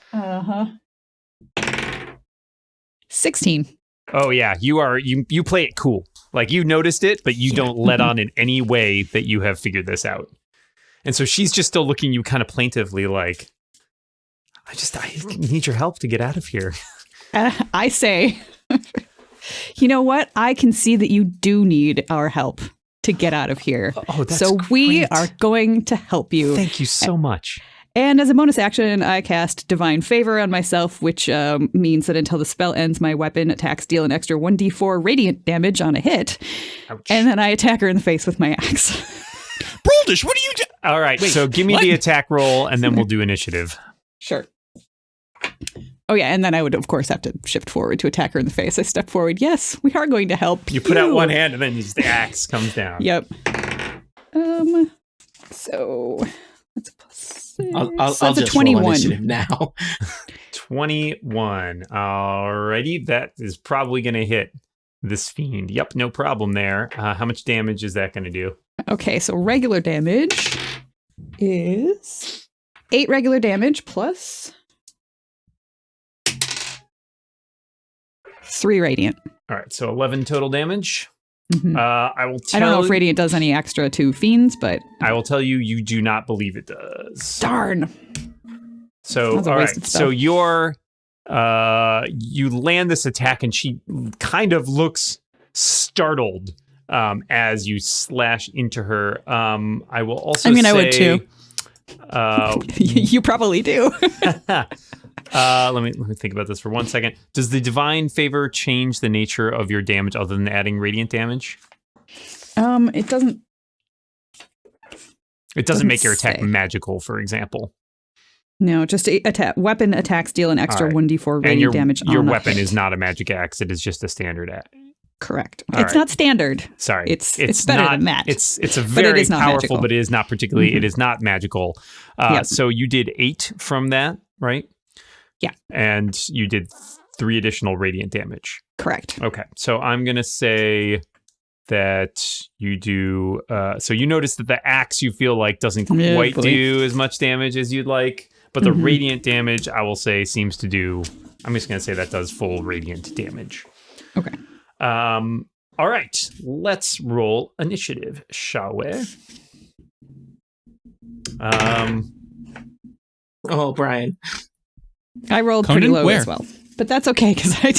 Speaker 4: 16.
Speaker 2: Oh yeah, you play it cool. Like you noticed it, but you don't let on in any way that you have figured this out. And so she's just still looking at you kind of plaintively like, I need your help to get out of here.
Speaker 4: I say, you know what? I can see that you do need our help to get out of here.
Speaker 2: Oh, that's
Speaker 4: so we
Speaker 2: great.
Speaker 4: are going to help you.
Speaker 2: Thank you so much.
Speaker 4: And as a bonus action, I cast Divine Favor on myself, which means that until the spell ends, my weapon attacks deal an extra 1d4 radiant damage on a hit.
Speaker 2: Ouch.
Speaker 4: And then I attack her in the face with my axe.
Speaker 6: Broldish, what are you doing?
Speaker 2: All right, so give me the attack roll, and then we'll do initiative.
Speaker 4: Sure. Oh, yeah, and then I would, of course, have to shift forward to attack her in the face. I step forward. Yes, we are going to help
Speaker 2: You put out one hand, and then the axe comes down.
Speaker 4: Yep. So that's a plus 6.
Speaker 3: I'll
Speaker 4: That's
Speaker 3: just
Speaker 4: a 21.
Speaker 3: roll initiative now.
Speaker 2: 21. Alrighty, that is probably going to hit. this fiend. Yep, no problem there. How much damage is that going to do?
Speaker 4: Okay, so regular damage is 8 regular damage plus 3 radiant.
Speaker 2: All right, so 11 total damage.
Speaker 4: Mhm.
Speaker 2: I will tell
Speaker 4: I don't know if radiant does any extra to fiends, but
Speaker 2: I will tell you, you do not believe it does.
Speaker 4: darn.
Speaker 2: So,
Speaker 4: That's a
Speaker 2: all right.
Speaker 4: wasted
Speaker 2: So
Speaker 4: stuff.
Speaker 2: you land this attack, and she kind of looks startled as you slash into her. I will also.
Speaker 5: I would too.
Speaker 4: You probably do.
Speaker 2: Let me think about this for 1 second. Does the divine favor change the nature of your damage other than adding radiant damage?
Speaker 4: It doesn't.
Speaker 2: It doesn't make your
Speaker 4: say.
Speaker 2: attack magical, for example.
Speaker 4: No, just weapon attacks deal an extra
Speaker 2: All right.
Speaker 4: 1d4
Speaker 2: And
Speaker 4: radiant damage.
Speaker 2: your
Speaker 4: on a
Speaker 2: weapon
Speaker 4: hit.
Speaker 2: is not a magic axe. It is just a standard axe.
Speaker 4: Correct.
Speaker 2: All
Speaker 4: It's
Speaker 2: right.
Speaker 4: not standard.
Speaker 2: Sorry,
Speaker 4: It's better
Speaker 2: not,
Speaker 4: than that.
Speaker 2: It's a
Speaker 4: But it
Speaker 2: very
Speaker 4: is not
Speaker 2: powerful,
Speaker 4: magical.
Speaker 2: but it is not particularly.
Speaker 4: Mhm.
Speaker 2: It is not magical.
Speaker 4: Yep.
Speaker 2: So you did 8 from that, right?
Speaker 4: Yeah.
Speaker 2: And you did 3 additional radiant damage.
Speaker 4: Correct.
Speaker 2: Okay, so I'm gonna say that you do. So you notice that the axe you feel like doesn't
Speaker 4: Yeah,
Speaker 2: quite
Speaker 4: boy.
Speaker 2: do as much damage as you'd like, but the
Speaker 4: Mhm.
Speaker 2: radiant damage I will say seems to do. I'm just gonna say that does full radiant damage.
Speaker 4: Okay.
Speaker 2: All right, let's roll initiative, shall we?
Speaker 3: Oh, Brian.
Speaker 4: I rolled
Speaker 6: Conan,
Speaker 4: pretty low
Speaker 6: where?
Speaker 4: as well. But that's okay, because I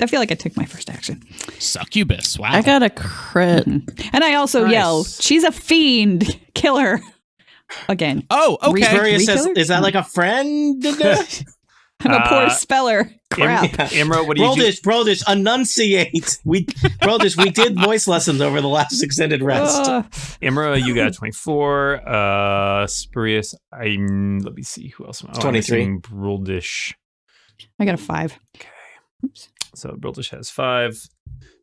Speaker 4: feel like I took my first action.
Speaker 6: Succubus. Wow.
Speaker 5: I got a crit.
Speaker 4: And I also
Speaker 2: Nice.
Speaker 4: yell, she's a fiend. Kill her. Again.
Speaker 6: Oh, okay.
Speaker 3: Spurious says,
Speaker 4: Rekiller?
Speaker 3: is that like a friend?
Speaker 4: I'm a poor speller. Crap.
Speaker 2: Imra, what do you do?
Speaker 3: Brodish, enunciate. We did voice lessons over the last extended rest.
Speaker 2: Imra, you got 24. Spurious, let me see who else.
Speaker 3: 23.
Speaker 2: Bruldish.
Speaker 4: I got a 5.
Speaker 2: So Bruldish has 5.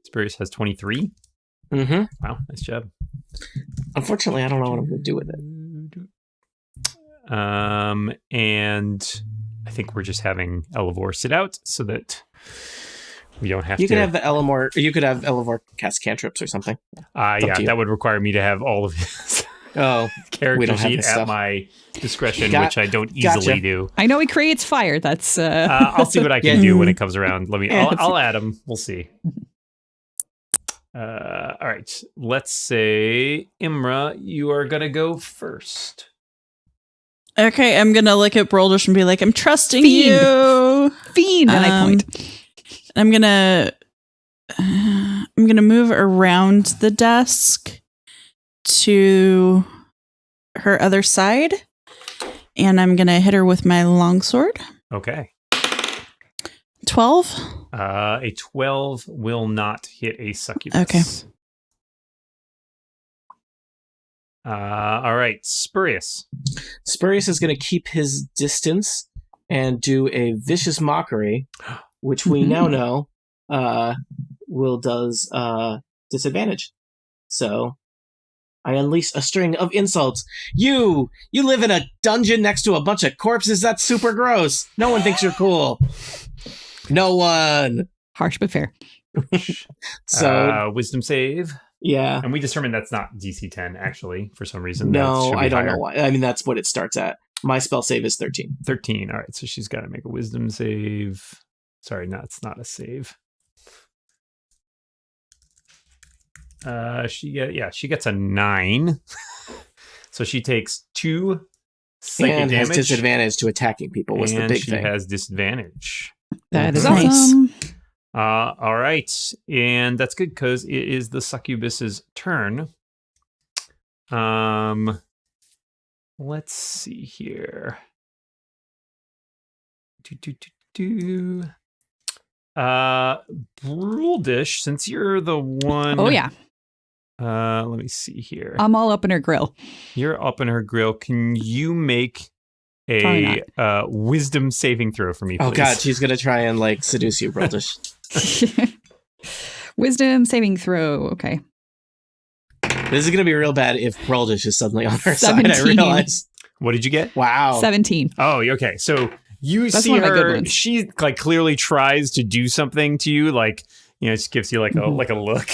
Speaker 2: Spurious has 23.
Speaker 3: Mm-hmm.
Speaker 2: Wow, nice job.
Speaker 3: Unfortunately, I don't know what I'm going to do with it.
Speaker 2: And I think we're just having Elevor sit out so that we don't have
Speaker 3: You
Speaker 2: to.
Speaker 3: could have Elevor cast cantrips or something.
Speaker 2: Yeah,
Speaker 3: to you.
Speaker 2: that would require me to have all of his
Speaker 3: Oh,
Speaker 2: character
Speaker 3: we don't have
Speaker 2: sheet
Speaker 3: his
Speaker 2: at
Speaker 3: stuff.
Speaker 2: my discretion,
Speaker 3: Got-
Speaker 2: which I don't easily
Speaker 3: gotcha.
Speaker 2: do.
Speaker 4: I know he creates fire. That's
Speaker 2: I'll see what I can
Speaker 3: Yeah.
Speaker 2: do when it comes around.
Speaker 4: Yeah.
Speaker 2: I'll add them. We'll see. All right. Let's say Imra, you are gonna go first.
Speaker 5: Okay, I'm gonna look at Broldish and be like, I'm trusting
Speaker 4: Fiend.
Speaker 5: you.
Speaker 4: fiend. And I point.
Speaker 5: I'm gonna move around the desk to her other side, and I'm gonna hit her with my longsword.
Speaker 2: Okay.
Speaker 5: 12.
Speaker 2: A 12 will not hit a succubus.
Speaker 5: Okay.
Speaker 2: All right. Spurious.
Speaker 3: Spurious is going to keep his distance and do a vicious mockery, which we now know does disadvantage. So I unleash a string of insults. You live in a dungeon next to a bunch of corpses? That's super gross. No one thinks you're cool. No one.
Speaker 4: Harsh but fair.
Speaker 3: So
Speaker 2: Wisdom save.
Speaker 3: yeah.
Speaker 2: And we determined that's not DC 10, actually, for some reason. That
Speaker 3: No,
Speaker 2: should be
Speaker 3: I don't
Speaker 2: higher.
Speaker 3: know why. I mean, that's what it starts at. My spell save is 13.
Speaker 2: 13. All right. So she's got to make a wisdom save. Sorry, no, it's not a save. She gets a 9. So she takes 2 psychic
Speaker 3: And has
Speaker 2: damage.
Speaker 3: disadvantage to attacking people was the
Speaker 2: And
Speaker 3: big
Speaker 2: she
Speaker 3: thing.
Speaker 2: has disadvantage.
Speaker 4: That is
Speaker 5: Nice.
Speaker 4: awesome.
Speaker 2: All right. And that's good because it is the succubus's turn. Let's see here. Bruldish, since you're the one.
Speaker 4: Oh, yeah.
Speaker 2: Let me see here.
Speaker 4: I'm all up in her grill.
Speaker 2: You're up in her grill. Can you make
Speaker 4: Probably
Speaker 2: a wisdom saving throw for me, please?
Speaker 3: Oh god, she's gonna try and like seduce you, Broldish.
Speaker 4: Wisdom saving throw. Okay.
Speaker 3: This is gonna be real bad if Broldish is suddenly on her side.
Speaker 4: 17.
Speaker 3: I realize.
Speaker 2: What did you get?
Speaker 3: Wow.
Speaker 4: 17.
Speaker 2: Oh, okay. So you
Speaker 4: That's
Speaker 2: see
Speaker 4: one of my good
Speaker 2: her.
Speaker 4: ones.
Speaker 2: She like clearly tries to do something to you, like It just gives you like a look.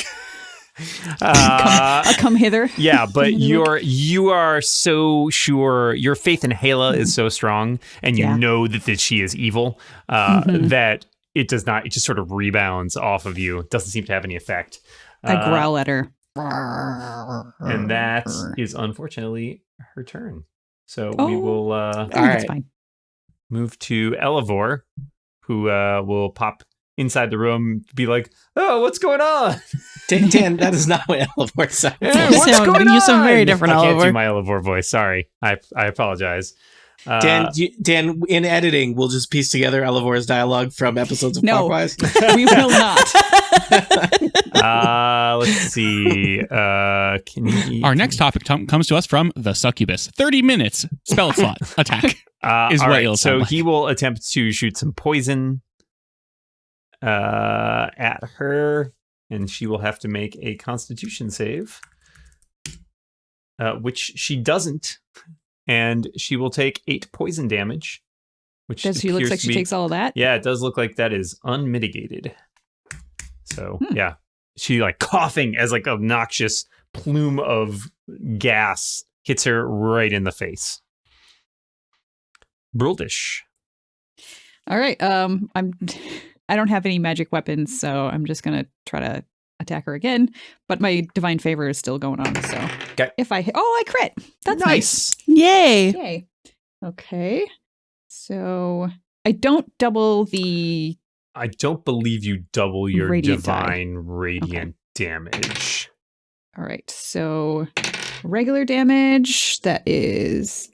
Speaker 4: Come hither.
Speaker 2: Yeah, but you are so sure. Your faith in Hala is so strong, and you know that she is evil. That it does not. It just sort of rebounds off of you. It doesn't seem to have any effect.
Speaker 4: I growl at her.
Speaker 2: And that is unfortunately her turn. So we will
Speaker 4: That's fine.
Speaker 2: move to Elevor, who will pop inside the room, be like, "Oh, what's going on?"
Speaker 3: Dan, that is not what Elevor sounds like.
Speaker 2: Hey, what's going on?
Speaker 5: You sound very different,
Speaker 2: I can't do
Speaker 5: Elevor.
Speaker 2: my Elevor voice. Sorry, I apologize.
Speaker 3: Dan, in editing, we'll just piece together Elevor's dialogue from episodes of Clockwise.
Speaker 4: We will not.
Speaker 2: Let's see.
Speaker 6: Our next topic comes to us from the Succubus. 30 minutes spell slot attack is
Speaker 2: all
Speaker 6: what
Speaker 2: right,
Speaker 6: it'll
Speaker 2: so
Speaker 6: sound like.
Speaker 2: he will attempt to shoot some poison at her, and she will have to make a Constitution save, which she doesn't, and she will take 8 poison damage. Which
Speaker 4: Does she look
Speaker 2: appears
Speaker 4: like
Speaker 2: to
Speaker 4: she
Speaker 2: be-
Speaker 4: takes all of that?
Speaker 2: Yeah, it does look like that is unmitigated. So yeah, she like coughing as like a noxious plume of gas hits her right in the face. Bruldish.
Speaker 4: All right. I don't have any magic weapons, so I'm just gonna try to attack her again. But my divine favor is still going on. So if I hit, I crit. That's nice.
Speaker 5: Yay.
Speaker 4: Yay. Okay. So I don't double the.
Speaker 2: I don't believe you double your
Speaker 4: Radiant
Speaker 2: divine radiant damage.
Speaker 4: All right. So regular damage, that is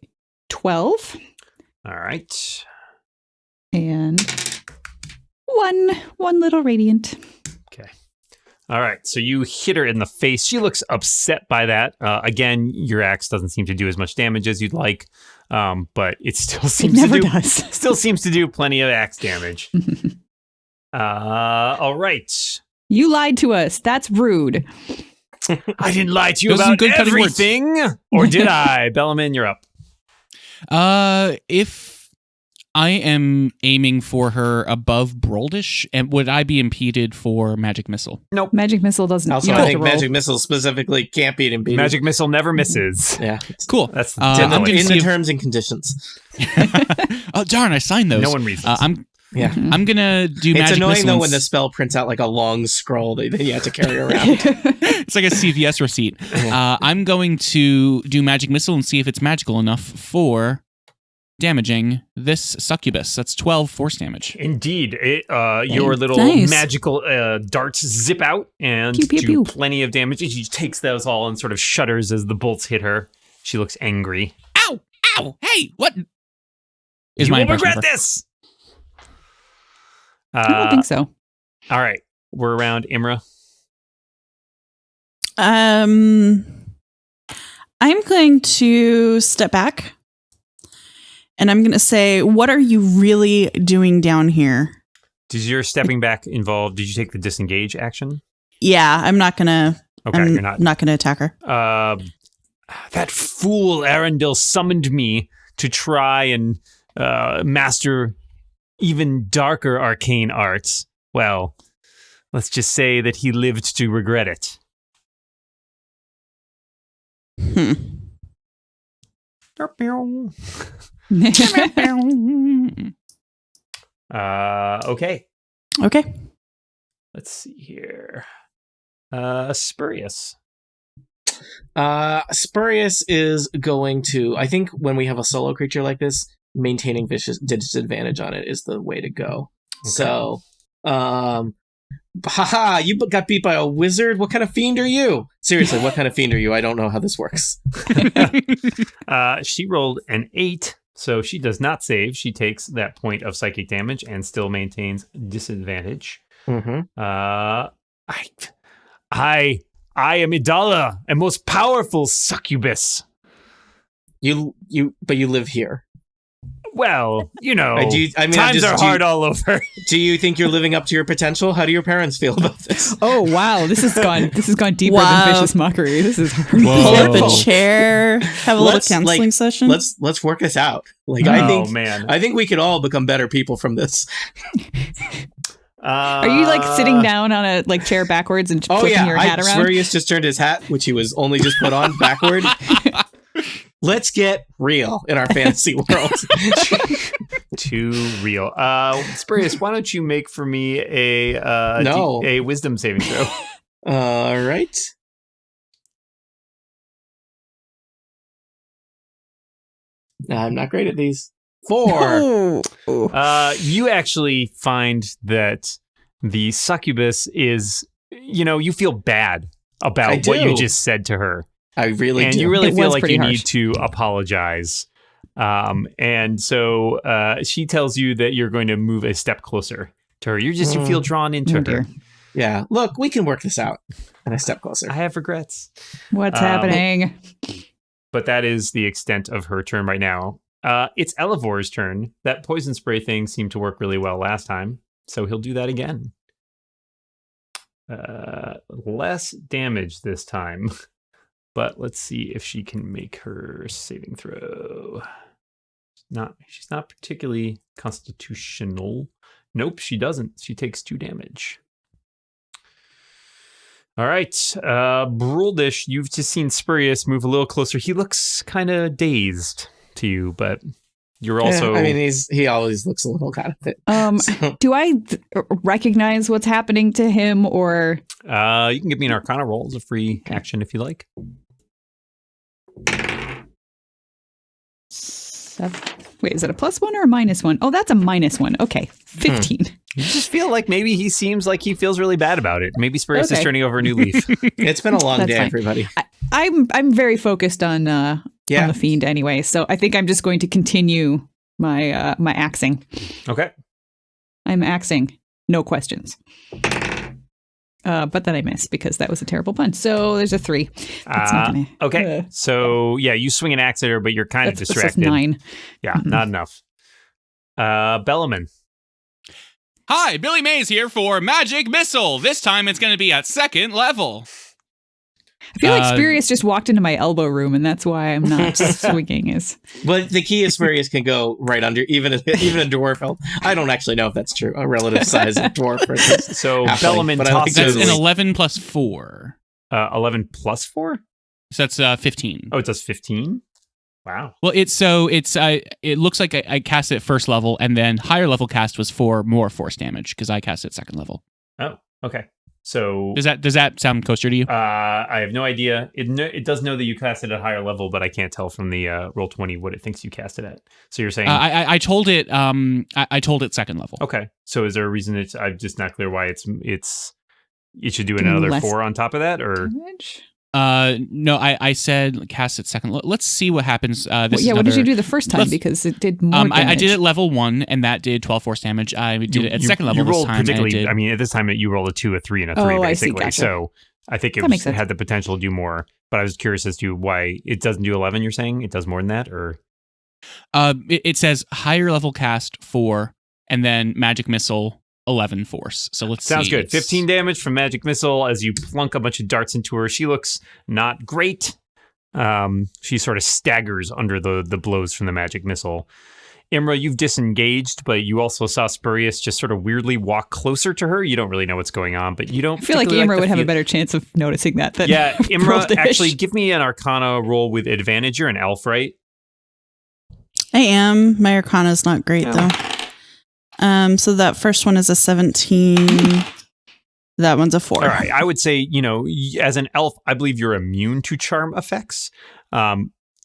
Speaker 4: 12.
Speaker 2: All right.
Speaker 4: And one little radiant.
Speaker 2: Okay. All right. So you hit her in the face. She looks upset by that. Again, your axe doesn't seem to do as much damage as you'd like, but it still seems still seems to do plenty of axe damage. All right.
Speaker 4: You lied to us. That's rude.
Speaker 2: I didn't lie to you
Speaker 6: Those are some
Speaker 2: about
Speaker 6: good cutting words.
Speaker 2: everything, or did I? Bellaman, you're up.
Speaker 6: If I am aiming for her above Broldish, and would I be impeded for Magic Missile?
Speaker 2: Nope.
Speaker 4: Magic missile doesn't.
Speaker 3: Also,
Speaker 4: you
Speaker 3: I
Speaker 4: don't
Speaker 3: think
Speaker 4: have to roll.
Speaker 3: Magic Missile specifically can't be impeded.
Speaker 2: Magic missile never misses.
Speaker 3: Yeah.
Speaker 6: Cool.
Speaker 2: That's
Speaker 6: I'm
Speaker 2: definitely
Speaker 6: gonna
Speaker 3: in
Speaker 6: see
Speaker 3: the
Speaker 6: if-
Speaker 3: terms and conditions.
Speaker 6: Oh darn! I signed those.
Speaker 2: no one reads.
Speaker 3: Yeah.
Speaker 6: I'm gonna do
Speaker 3: It's
Speaker 6: Magic
Speaker 3: annoying
Speaker 6: Missile.
Speaker 3: though
Speaker 6: and
Speaker 3: when the spell prints out like a long scroll that you have to carry around.
Speaker 6: It's like a CVS receipt. I'm going to do Magic Missile and see if it's magical enough for damaging this succubus. That's 12 force damage.
Speaker 2: Indeed. Your little
Speaker 5: Nice.
Speaker 2: magical darts zip out and
Speaker 4: Pew, pew,
Speaker 2: do
Speaker 4: pew.
Speaker 2: plenty of damage. She takes those all and sort of shudders as the bolts hit her. She looks angry.
Speaker 6: Ow! Ow! Hey! What? Is
Speaker 2: You
Speaker 6: my
Speaker 2: will
Speaker 6: impression
Speaker 2: regret
Speaker 6: of her.
Speaker 2: this!
Speaker 4: I don't think so.
Speaker 2: All right. We're around Imra.
Speaker 5: I'm going to step back and I'm going to say, what are you really doing down here?
Speaker 2: Does your stepping back involve, did you take the disengage action?
Speaker 5: Yeah, I'm not going to.
Speaker 2: Okay,
Speaker 5: I'm
Speaker 2: you're not.
Speaker 5: going to attack her.
Speaker 2: That fool Arundel summoned me to try and master even darker arcane arts. Well, let's just say that he lived to regret it. Okay.
Speaker 5: Okay.
Speaker 2: Let's see here. Spurious.
Speaker 3: Spurious is going to, I think when we have a solo creature like this, maintaining vicious disadvantage on it is the way to go.
Speaker 2: Okay.
Speaker 3: So, haha, you got beat by a wizard? What kind of fiend are you? Seriously, what kind of fiend are you? I don't know how this works.
Speaker 2: She rolled an 8, so she does not save. She takes that point of psychic damage and still maintains disadvantage.
Speaker 3: Mm-hmm.
Speaker 2: I am Idala, a most powerful succubus.
Speaker 3: But you live here.
Speaker 2: Well, you know,
Speaker 3: times
Speaker 2: are hard all over.
Speaker 3: Do you think you're living up to your potential? How do your parents feel about this?
Speaker 4: Oh wow, this has gone deeper
Speaker 5: Wow.
Speaker 4: than vicious mockery. This is
Speaker 5: Pull up a
Speaker 6: Whoa.
Speaker 5: chair, have a little
Speaker 3: Let's,
Speaker 5: counseling
Speaker 3: like,
Speaker 5: session.
Speaker 3: Let's work this out. Like
Speaker 2: Oh,
Speaker 3: I think
Speaker 2: man.
Speaker 3: I think we could all become better people from this.
Speaker 4: Are you like sitting down on a like chair backwards and flipping your hat around?
Speaker 3: Spurious just turned his hat, which he was only just put on, backward. Let's get real in our fantasy world.
Speaker 2: Too real. Spurious, why don't you make for me a wisdom saving throw?
Speaker 3: All right. I'm not great at these. 4.
Speaker 2: You actually find that the succubus is, you feel bad about what you just said to her.
Speaker 3: I really
Speaker 2: and
Speaker 3: do.
Speaker 2: you really
Speaker 4: It
Speaker 2: feel
Speaker 4: was
Speaker 2: like
Speaker 4: pretty
Speaker 2: you
Speaker 4: harsh.
Speaker 2: need to apologize. And so she tells you that you're going to move a step closer to her. You feel drawn into her.
Speaker 4: Dear.
Speaker 3: Yeah, look, we can work this out. And I step closer.
Speaker 2: I have regrets.
Speaker 4: What's happening?
Speaker 2: But that is the extent of her turn right now. It's Elivor's turn. That poison spray thing seemed to work really well last time, so he'll do that again. Less damage this time, but let's see if she can make her saving throw. She's not particularly constitutional. Nope, she doesn't. She takes 2 damage. All right, Bruldish, you've just seen Spurious move a little closer. He looks kind of dazed to you, but you're also...
Speaker 3: I mean, he always looks a little kind of fit. So-
Speaker 4: Do I recognize what's happening to him, or
Speaker 2: you can give me an Arcana roll as a free action if you like.
Speaker 4: 7? Wait, is it a +1 or a -1? Oh, that's a -1. Okay, 15.
Speaker 2: You just feel like maybe he seems like he feels really bad about it. Maybe Spurious is
Speaker 4: Okay.
Speaker 2: turning over a new leaf.
Speaker 3: It's been a long
Speaker 4: That's
Speaker 3: day,
Speaker 4: fine.
Speaker 3: everybody.
Speaker 4: I'm very focused on the fiend anyway, so I think I'm just going to continue my my axing.
Speaker 2: Okay.
Speaker 4: I'm axing, no questions. But then I missed because that was a terrible pun. So there's a 3. That's not gonna,
Speaker 2: Okay. So, yeah, you swing an axe at her, but you're kind of
Speaker 4: that's
Speaker 2: distracted.
Speaker 4: 9.
Speaker 2: Yeah,
Speaker 4: Mhm.
Speaker 2: not enough. Bellaman.
Speaker 6: Hi, Billy Mays here for Magic Missile. This time it's going to be at 2nd level.
Speaker 4: I feel like Spurious just walked into my elbow room, and that's why I'm not swinging.
Speaker 3: But the key is Spurious can go right under, even a dwarf elf. I don't actually know if that's true. A relative size of dwarf versus
Speaker 2: So
Speaker 3: halfling,
Speaker 2: Bellaman
Speaker 3: but I like
Speaker 2: tosses...
Speaker 6: That's
Speaker 3: Totally.
Speaker 6: an 11 plus 4.
Speaker 2: 11 plus 4?
Speaker 6: So that's 15.
Speaker 2: Oh, it does 15? Wow.
Speaker 6: Well, it looks like I cast it at 1st level, and then higher level cast was for more force damage because I cast it at 2nd level.
Speaker 2: Oh, okay. So...
Speaker 6: Does that sound kosher to you?
Speaker 2: I have no idea. It does know that you cast it at a higher level, but I can't tell from the Roll20 what it thinks you cast it at. So you're saying...
Speaker 6: I told it. I told it 2nd level.
Speaker 2: Okay. So is there a reason I'm just not clear why it should do another
Speaker 4: Less
Speaker 2: 4 on top of that, or...
Speaker 4: damage?
Speaker 6: No, I said cast it 2nd. Let's see what happens.
Speaker 4: What did you do the first time?
Speaker 6: let's-
Speaker 4: Because it did more damage.
Speaker 6: I did it level 1, and that did 12 force damage. I did it at 2nd level
Speaker 2: You
Speaker 6: this
Speaker 2: rolled
Speaker 6: time. And it
Speaker 2: particularly.
Speaker 6: did,
Speaker 2: I mean, at this time you rolled a 2, a 3, and a 3,
Speaker 4: Oh, I see,
Speaker 2: basically.
Speaker 4: gotcha.
Speaker 2: So I think
Speaker 4: That makes sense.
Speaker 2: had the potential to do more. But I was curious as to why it doesn't do 11. You're saying it does more than that, or
Speaker 6: it says higher level cast 4, and then magic missile 11 force. So let's
Speaker 2: sounds
Speaker 6: see.
Speaker 2: good. 15 damage from magic missile as you plunk a bunch of darts into her. She looks not great. She sort of staggers under the blows from the magic missile. Imra, you've disengaged, but you also saw Spurious just sort of weirdly walk closer to her. You don't really know what's going on, but you don't.
Speaker 4: I feel like
Speaker 2: particularly
Speaker 4: Imra
Speaker 2: the
Speaker 4: would have a
Speaker 2: feel-
Speaker 4: better chance of noticing that than
Speaker 2: Yeah, Imra,
Speaker 4: Bruldish.
Speaker 2: actually, give me an Arcana roll with advantage. You're an elf, right?
Speaker 5: I am. My Arcana is not great
Speaker 2: Oh.
Speaker 5: though. So that first one is a 17. That one's a 4.
Speaker 2: All right. I would say, as an elf, I believe you're immune to charm effects.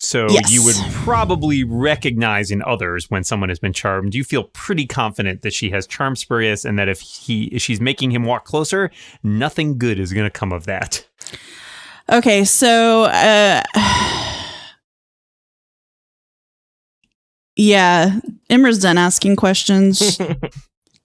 Speaker 2: So
Speaker 5: Yes.
Speaker 2: you would probably recognize in others when someone has been charmed. You feel pretty confident that she has charmed Spurious, and that if she's making him walk closer, nothing good is going to come of that.
Speaker 5: Okay, so yeah, Imra's done asking questions.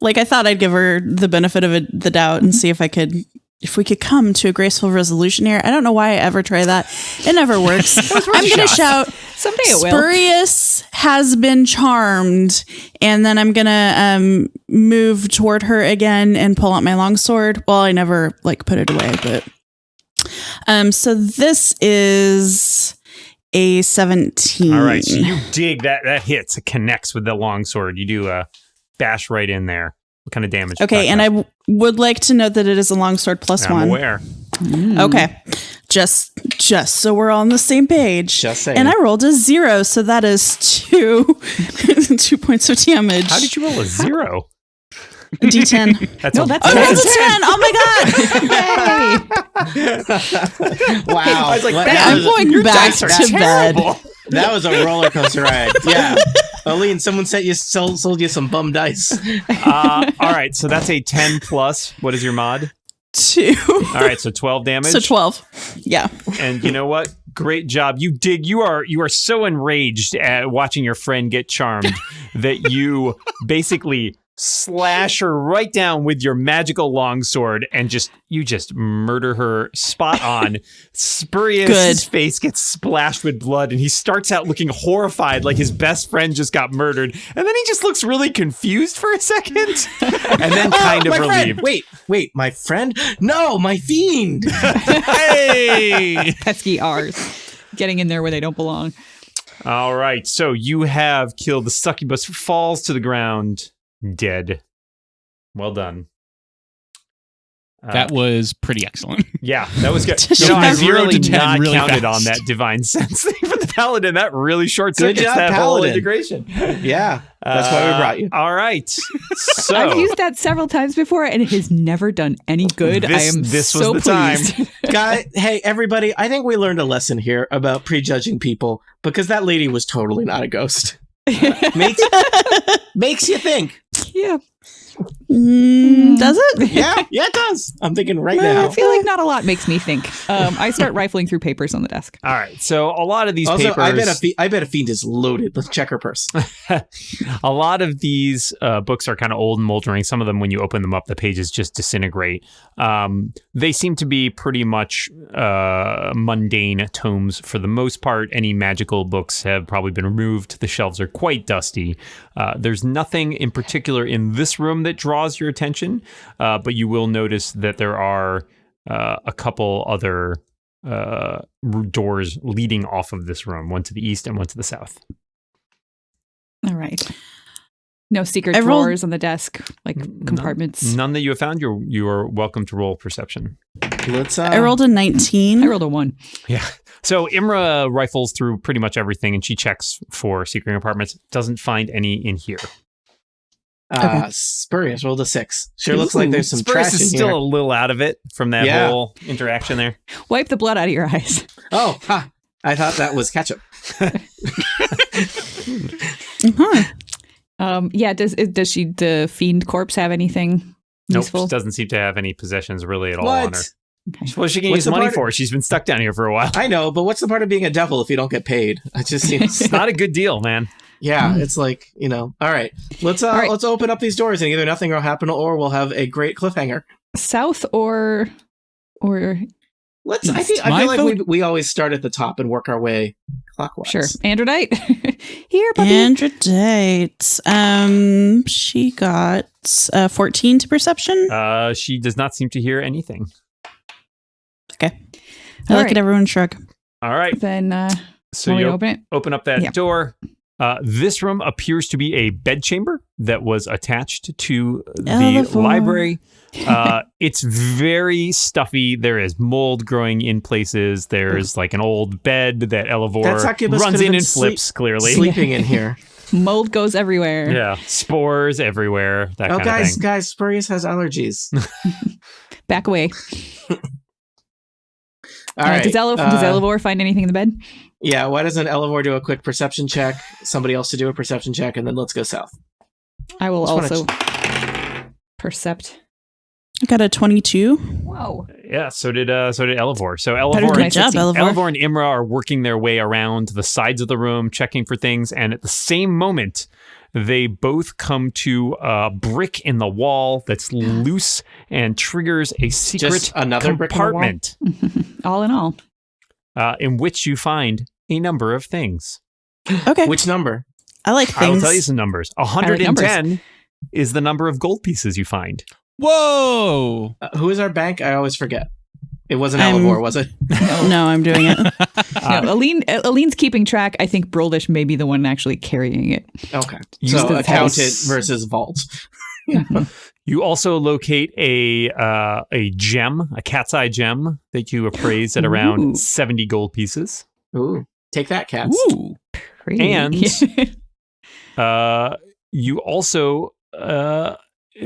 Speaker 5: Like, I thought I'd give her the benefit of the doubt and see if we could come to a graceful resolution here. I don't know why I ever try that. It never works. I'm going to shout,
Speaker 4: Someday it will.
Speaker 5: Spurious has been charmed. And then I'm going to move toward her again and pull out my longsword. Well, I never put it away, but so this is a 17.
Speaker 2: All right. So you dig that hits. It connects with the longsword. You do a bash right in there. What kind of damage?
Speaker 5: Okay, and I would like to note that it is a longsword plus
Speaker 2: I'm
Speaker 5: one.
Speaker 2: aware.
Speaker 5: Okay, just so we're all on the same page.
Speaker 3: Just saying.
Speaker 5: And I rolled a 0, so that is 2 points of damage.
Speaker 2: How did you roll a 0?
Speaker 5: D10.
Speaker 2: That's
Speaker 4: No,
Speaker 2: a,
Speaker 4: that's
Speaker 5: Oh,
Speaker 4: a
Speaker 5: that's a 10! Oh my god!
Speaker 4: Yay!
Speaker 2: I was like,
Speaker 5: I'm going back
Speaker 2: dice are
Speaker 5: to bed.
Speaker 2: terrible.
Speaker 3: That was a roller coaster ride. Yeah. Aline, someone sold you some bum dice.
Speaker 2: All right, so that's a 10 plus. What is your mod?
Speaker 5: 2.
Speaker 2: All right, so 12 damage.
Speaker 5: So 12. Yeah.
Speaker 2: And you know what? Great job. You are so enraged at watching your friend get charmed that you basically slash her right down with your magical longsword and you just murder her spot on. Spurious' face gets splashed with blood and he starts out looking horrified like his best friend just got murdered. And then he just looks really confused for a second and then kind of
Speaker 3: my
Speaker 2: relieved.
Speaker 3: Friend. Wait, my friend? No, my fiend.
Speaker 6: Hey!
Speaker 4: Pesky R's. Getting in there where they don't belong.
Speaker 2: All right, so you have killed the succubus, falls to the ground, dead. Well done.
Speaker 6: That was pretty excellent.
Speaker 2: Yeah, that was good.
Speaker 5: You know,
Speaker 2: I
Speaker 6: 0
Speaker 2: really
Speaker 6: to 10
Speaker 2: not
Speaker 6: really
Speaker 2: counted
Speaker 6: fast.
Speaker 2: on that divine sense thing for the paladin. That really short
Speaker 3: Good
Speaker 2: circuits
Speaker 3: job,
Speaker 2: that whole
Speaker 3: paladin.
Speaker 2: integration.
Speaker 3: Yeah, that's why we brought you.
Speaker 2: All right, so
Speaker 4: I've used that several times before, and it has never done any good. I am
Speaker 2: this was
Speaker 4: so
Speaker 2: the
Speaker 4: pleased.
Speaker 2: time.
Speaker 3: Hey, everybody, I think we learned a lesson here about prejudging people because that lady was totally not a ghost. Makes you think.
Speaker 4: Yeah.
Speaker 5: Does it?
Speaker 3: Yeah, it does. I'm thinking right
Speaker 4: I
Speaker 3: now.
Speaker 4: feel like not a lot makes me think. I start rifling through papers on the desk.
Speaker 2: All right, so a lot of these
Speaker 3: Also,
Speaker 2: papers.
Speaker 3: I bet a fiend is loaded. Let's check her purse.
Speaker 2: A lot of these books are kind of old and moldering. Some of them, when you open them up, the pages just disintegrate. They seem to be pretty much mundane tomes for the most part. Any magical books have probably been removed. The shelves are quite dusty. There's nothing in particular in this room that draws your attention, but you will notice that there are a couple other doors leading off of this room, one to the east and one to the south.
Speaker 4: All right. No secret
Speaker 5: I rolled-
Speaker 4: drawers on the desk, like compartments.
Speaker 2: None that you have found. You are welcome to roll perception.
Speaker 3: Let's.
Speaker 5: I rolled a 19.
Speaker 4: I rolled a 1.
Speaker 2: Yeah. So Imra rifles through pretty much everything and she checks for secret compartments. Doesn't find any in here.
Speaker 3: Spurious rolled a 6. Sure looks like there's some
Speaker 2: Spurious
Speaker 3: trash in
Speaker 2: is still
Speaker 3: here.
Speaker 2: a little out of it from that
Speaker 3: Yeah.
Speaker 2: whole interaction there.
Speaker 4: Wipe the blood out of your eyes.
Speaker 3: Oh, ha! I thought that was ketchup.
Speaker 4: Yeah. Does the fiend corpse have anything
Speaker 2: Nope,
Speaker 4: useful?
Speaker 2: she doesn't seem to have any possessions really at all on her.
Speaker 3: What?
Speaker 2: Well, she can
Speaker 3: What's
Speaker 2: use
Speaker 3: the
Speaker 2: money
Speaker 3: part-
Speaker 2: for. She's been stuck down here for a while.
Speaker 3: I know, but what's the part of being a devil if you don't get paid? It just seems.
Speaker 2: It's not a good deal, man.
Speaker 3: Yeah, it's like, All right, let's
Speaker 4: right.
Speaker 3: let's open up these doors and either nothing will happen or we'll have a great cliffhanger.
Speaker 4: South or
Speaker 3: Let's. I
Speaker 4: East.
Speaker 3: feel
Speaker 6: My
Speaker 3: like
Speaker 6: vote-
Speaker 3: we always start at the top and work our way clockwise.
Speaker 4: sure Androdite? Here, puppy.
Speaker 5: Androdite. She got 14 to perception.
Speaker 2: She does not seem to hear anything.
Speaker 5: Okay. I
Speaker 4: All
Speaker 5: look
Speaker 4: right.
Speaker 5: at everyone shrug.
Speaker 2: All right.
Speaker 4: Then
Speaker 2: So
Speaker 4: want me
Speaker 2: you
Speaker 4: to open it?
Speaker 2: open up that
Speaker 4: Yeah.
Speaker 2: door. This room appears to be a bedchamber that was attached to the
Speaker 5: Elevator.
Speaker 2: library. It's very stuffy. There is mold growing in places. There's like an old bed that
Speaker 3: That
Speaker 2: Elevor
Speaker 3: succubus
Speaker 2: runs
Speaker 3: could've
Speaker 2: in
Speaker 3: been
Speaker 2: and flips, clearly.
Speaker 3: Sleeping in here.
Speaker 4: Mold goes everywhere.
Speaker 2: Yeah. Spores everywhere. That
Speaker 3: Oh,
Speaker 2: kind of
Speaker 3: guys,
Speaker 2: thing.
Speaker 3: Spurious has allergies.
Speaker 4: Back away.
Speaker 3: All right.
Speaker 4: Does Elevor find anything in the bed?
Speaker 3: Yeah, why doesn't Elevor do a quick perception check? Somebody else to do a perception check, and then let's go south.
Speaker 4: I will
Speaker 3: Just
Speaker 4: also percept.
Speaker 5: I got a 22.
Speaker 4: Whoa.
Speaker 2: Yeah, so did Elevor. So
Speaker 4: Better than
Speaker 2: Elevor
Speaker 4: my
Speaker 5: Good job,
Speaker 4: 16.
Speaker 5: Elevor.
Speaker 2: Elevor and Imra are working their way around the sides of the room, checking for things, and at the same moment, they both come to a brick in the wall that's loose and triggers a secret
Speaker 3: Just another brick in the wall?
Speaker 2: compartment
Speaker 4: All in all.
Speaker 2: in which you find a number of things.
Speaker 5: Okay.
Speaker 3: Which number?
Speaker 5: I like
Speaker 2: I will
Speaker 5: things.
Speaker 2: tell you some numbers.
Speaker 4: numbers.
Speaker 2: 110 is the number of gold pieces you find.
Speaker 6: Whoa!
Speaker 3: Who is our bank? I always forget. It wasn't
Speaker 5: I'm-
Speaker 3: Elevor, was it?
Speaker 5: No, I'm doing it.
Speaker 4: No, Aline's keeping track. I think Broldish may be the one actually carrying it.
Speaker 3: Okay.
Speaker 2: You-
Speaker 3: So
Speaker 2: Just
Speaker 3: accountant
Speaker 2: vaults.
Speaker 3: versus vault.
Speaker 2: You also locate a gem, a cat's eye gem that you appraise at around 70 gold pieces.
Speaker 3: Ooh, take that, cats.
Speaker 6: Ooh.
Speaker 4: Pretty.
Speaker 2: And you also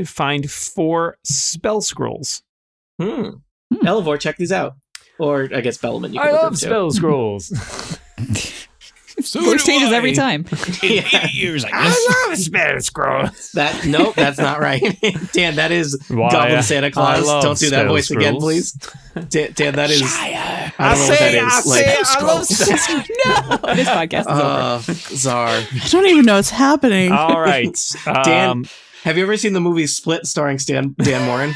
Speaker 2: find 4 spell scrolls.
Speaker 3: Elevor, check these out. Or I guess Bellaman. You can
Speaker 2: I
Speaker 3: look
Speaker 2: love
Speaker 3: them too.
Speaker 2: spell scrolls.
Speaker 6: So
Speaker 4: changes every time.
Speaker 6: In 80 years, I guess.
Speaker 2: I love spell scrolls.
Speaker 3: Nope, that's not right. Dan, that is
Speaker 2: Why,
Speaker 3: Goblin Santa
Speaker 2: I
Speaker 3: Claus.
Speaker 2: love
Speaker 3: Don't do that
Speaker 2: spell
Speaker 3: voice again,
Speaker 2: scrolls.
Speaker 3: please. Dan, that is. I don't know what
Speaker 2: say,
Speaker 3: that is.
Speaker 2: I love spell
Speaker 4: No, this podcast is over.
Speaker 3: Czar.
Speaker 5: I don't even know what's happening.
Speaker 2: All right.
Speaker 3: Dan, have you ever seen the movie Split starring Dan Morin?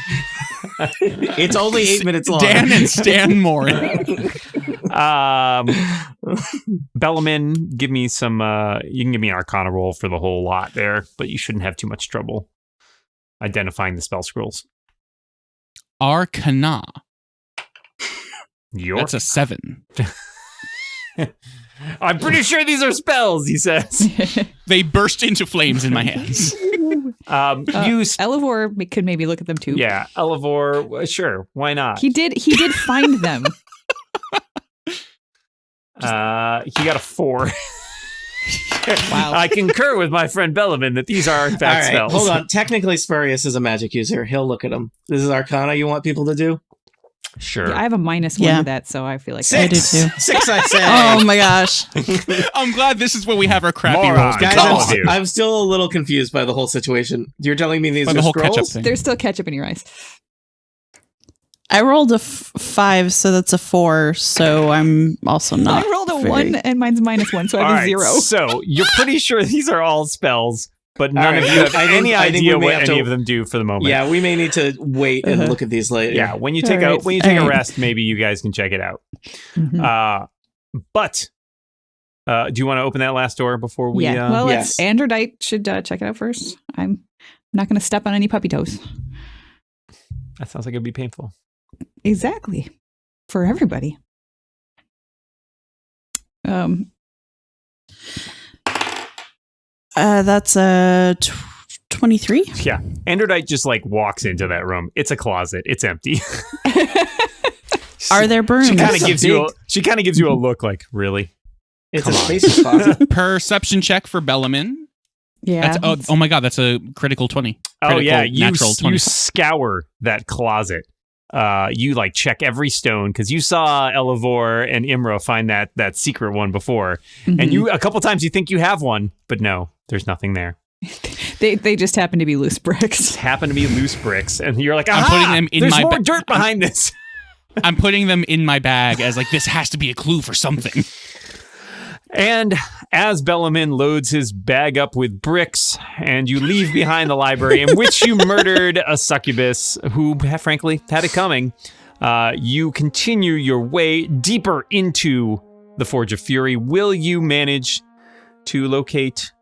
Speaker 3: It's only 8 minutes long.
Speaker 6: Dan and Stan Morin.
Speaker 2: Bellaman, give me some. You can give me an Arcana roll for the whole lot there, but you shouldn't have too much trouble identifying the spell scrolls.
Speaker 6: Arcana.
Speaker 2: That's
Speaker 6: That's a 7.
Speaker 2: I'm pretty sure these are spells, he says.
Speaker 6: They burst into flames in my hands.
Speaker 4: Elevor could maybe look at them too.
Speaker 2: Yeah, Elevor, sure, why not?
Speaker 4: He did find them.
Speaker 2: He got a 4.
Speaker 4: Wow.
Speaker 2: I concur with my friend Bellaman that these are in fact
Speaker 3: All right,
Speaker 2: spells.
Speaker 3: hold on. Technically, Spurious is a magic user. He'll look at them. This is Arcana you want people to do?
Speaker 2: Sure.
Speaker 4: I have a -1
Speaker 5: Yeah.
Speaker 4: to that, so I feel like
Speaker 5: I do too.
Speaker 3: 6, I say.
Speaker 5: Oh my gosh.
Speaker 6: I'm glad this is where we have our crappy
Speaker 2: Moron.
Speaker 6: rolls.
Speaker 3: Guys,
Speaker 2: Come
Speaker 6: because-
Speaker 2: on.
Speaker 3: I'm still a little confused by the whole situation. You're telling me these
Speaker 6: by
Speaker 3: are
Speaker 6: the whole ketchup
Speaker 3: scrolls?
Speaker 6: thing.
Speaker 4: there's still ketchup in your eyes.
Speaker 5: I rolled a 5, so that's a 4. So I'm also not.
Speaker 4: I rolled a
Speaker 5: very-
Speaker 4: 1 and mine's -1, so I
Speaker 2: All
Speaker 4: have a
Speaker 2: right,
Speaker 4: 0.
Speaker 2: So you're pretty sure these are all spells, but none
Speaker 3: right,
Speaker 2: of you have
Speaker 3: I think-
Speaker 2: any
Speaker 3: I think
Speaker 2: idea
Speaker 3: we may
Speaker 2: what
Speaker 3: have
Speaker 2: any
Speaker 3: to-
Speaker 2: of them do for the moment.
Speaker 3: Yeah, we may need to wait and look at these later.
Speaker 2: Yeah, when you take
Speaker 5: All right.
Speaker 2: a
Speaker 5: All right.
Speaker 2: rest, maybe you guys can check it out.
Speaker 4: Mhm.
Speaker 2: But do you want to open that last door before we?
Speaker 4: Yeah. Well,
Speaker 3: yes.
Speaker 4: Androdite should check it out first. I'm not going to step on any puppy toes.
Speaker 2: that sounds like it'd be painful.
Speaker 4: Exactly. For everybody.
Speaker 5: That's a 23.
Speaker 2: Yeah, Androdite just like walks into that room. It's a closet. It's empty.
Speaker 5: Are there brooms?
Speaker 2: She kind of
Speaker 3: That's a
Speaker 2: gives you.
Speaker 3: big-
Speaker 2: She kind of gives you a look like, really?
Speaker 3: It's a space closet.
Speaker 6: Perception check for Bellaman.
Speaker 4: Yeah.
Speaker 6: That's, oh my god, that's a critical 20.
Speaker 2: Oh
Speaker 6: Critical,
Speaker 2: yeah, you
Speaker 6: natural 20.
Speaker 2: you scour that closet. You like check every stone because you saw Elevor and Imra find that secret one before, and you a couple times you think you have one, but no, there's nothing there.
Speaker 4: They just happen to be loose bricks.
Speaker 2: Just happen to be loose bricks, and you're like,
Speaker 6: I'm
Speaker 2: "Aha!
Speaker 6: putting them in
Speaker 2: there's
Speaker 6: my
Speaker 2: more
Speaker 6: ba-
Speaker 2: dirt behind this."
Speaker 6: I'm putting them in my bag as like, this has to be a clue for something.
Speaker 2: And as Bellaman loads his bag up with bricks, and you leave behind the library in which you murdered a succubus who, frankly, had it coming, you continue your way deeper into the Forge of Fury. Will you manage to locate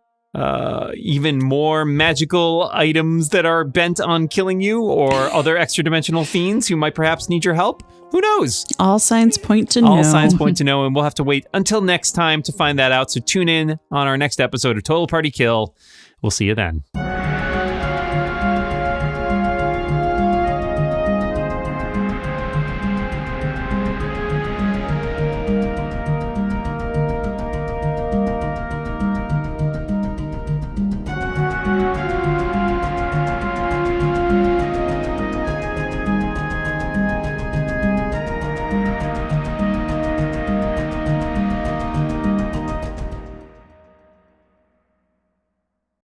Speaker 2: even more magical items that are bent on killing you, or other extra-dimensional fiends who might perhaps need your help? Who knows?
Speaker 5: All signs point to no.
Speaker 2: All signs point to no, and we'll have to wait until next time to find that out. So tune in on our next episode of Total Party Kill. We'll see you then.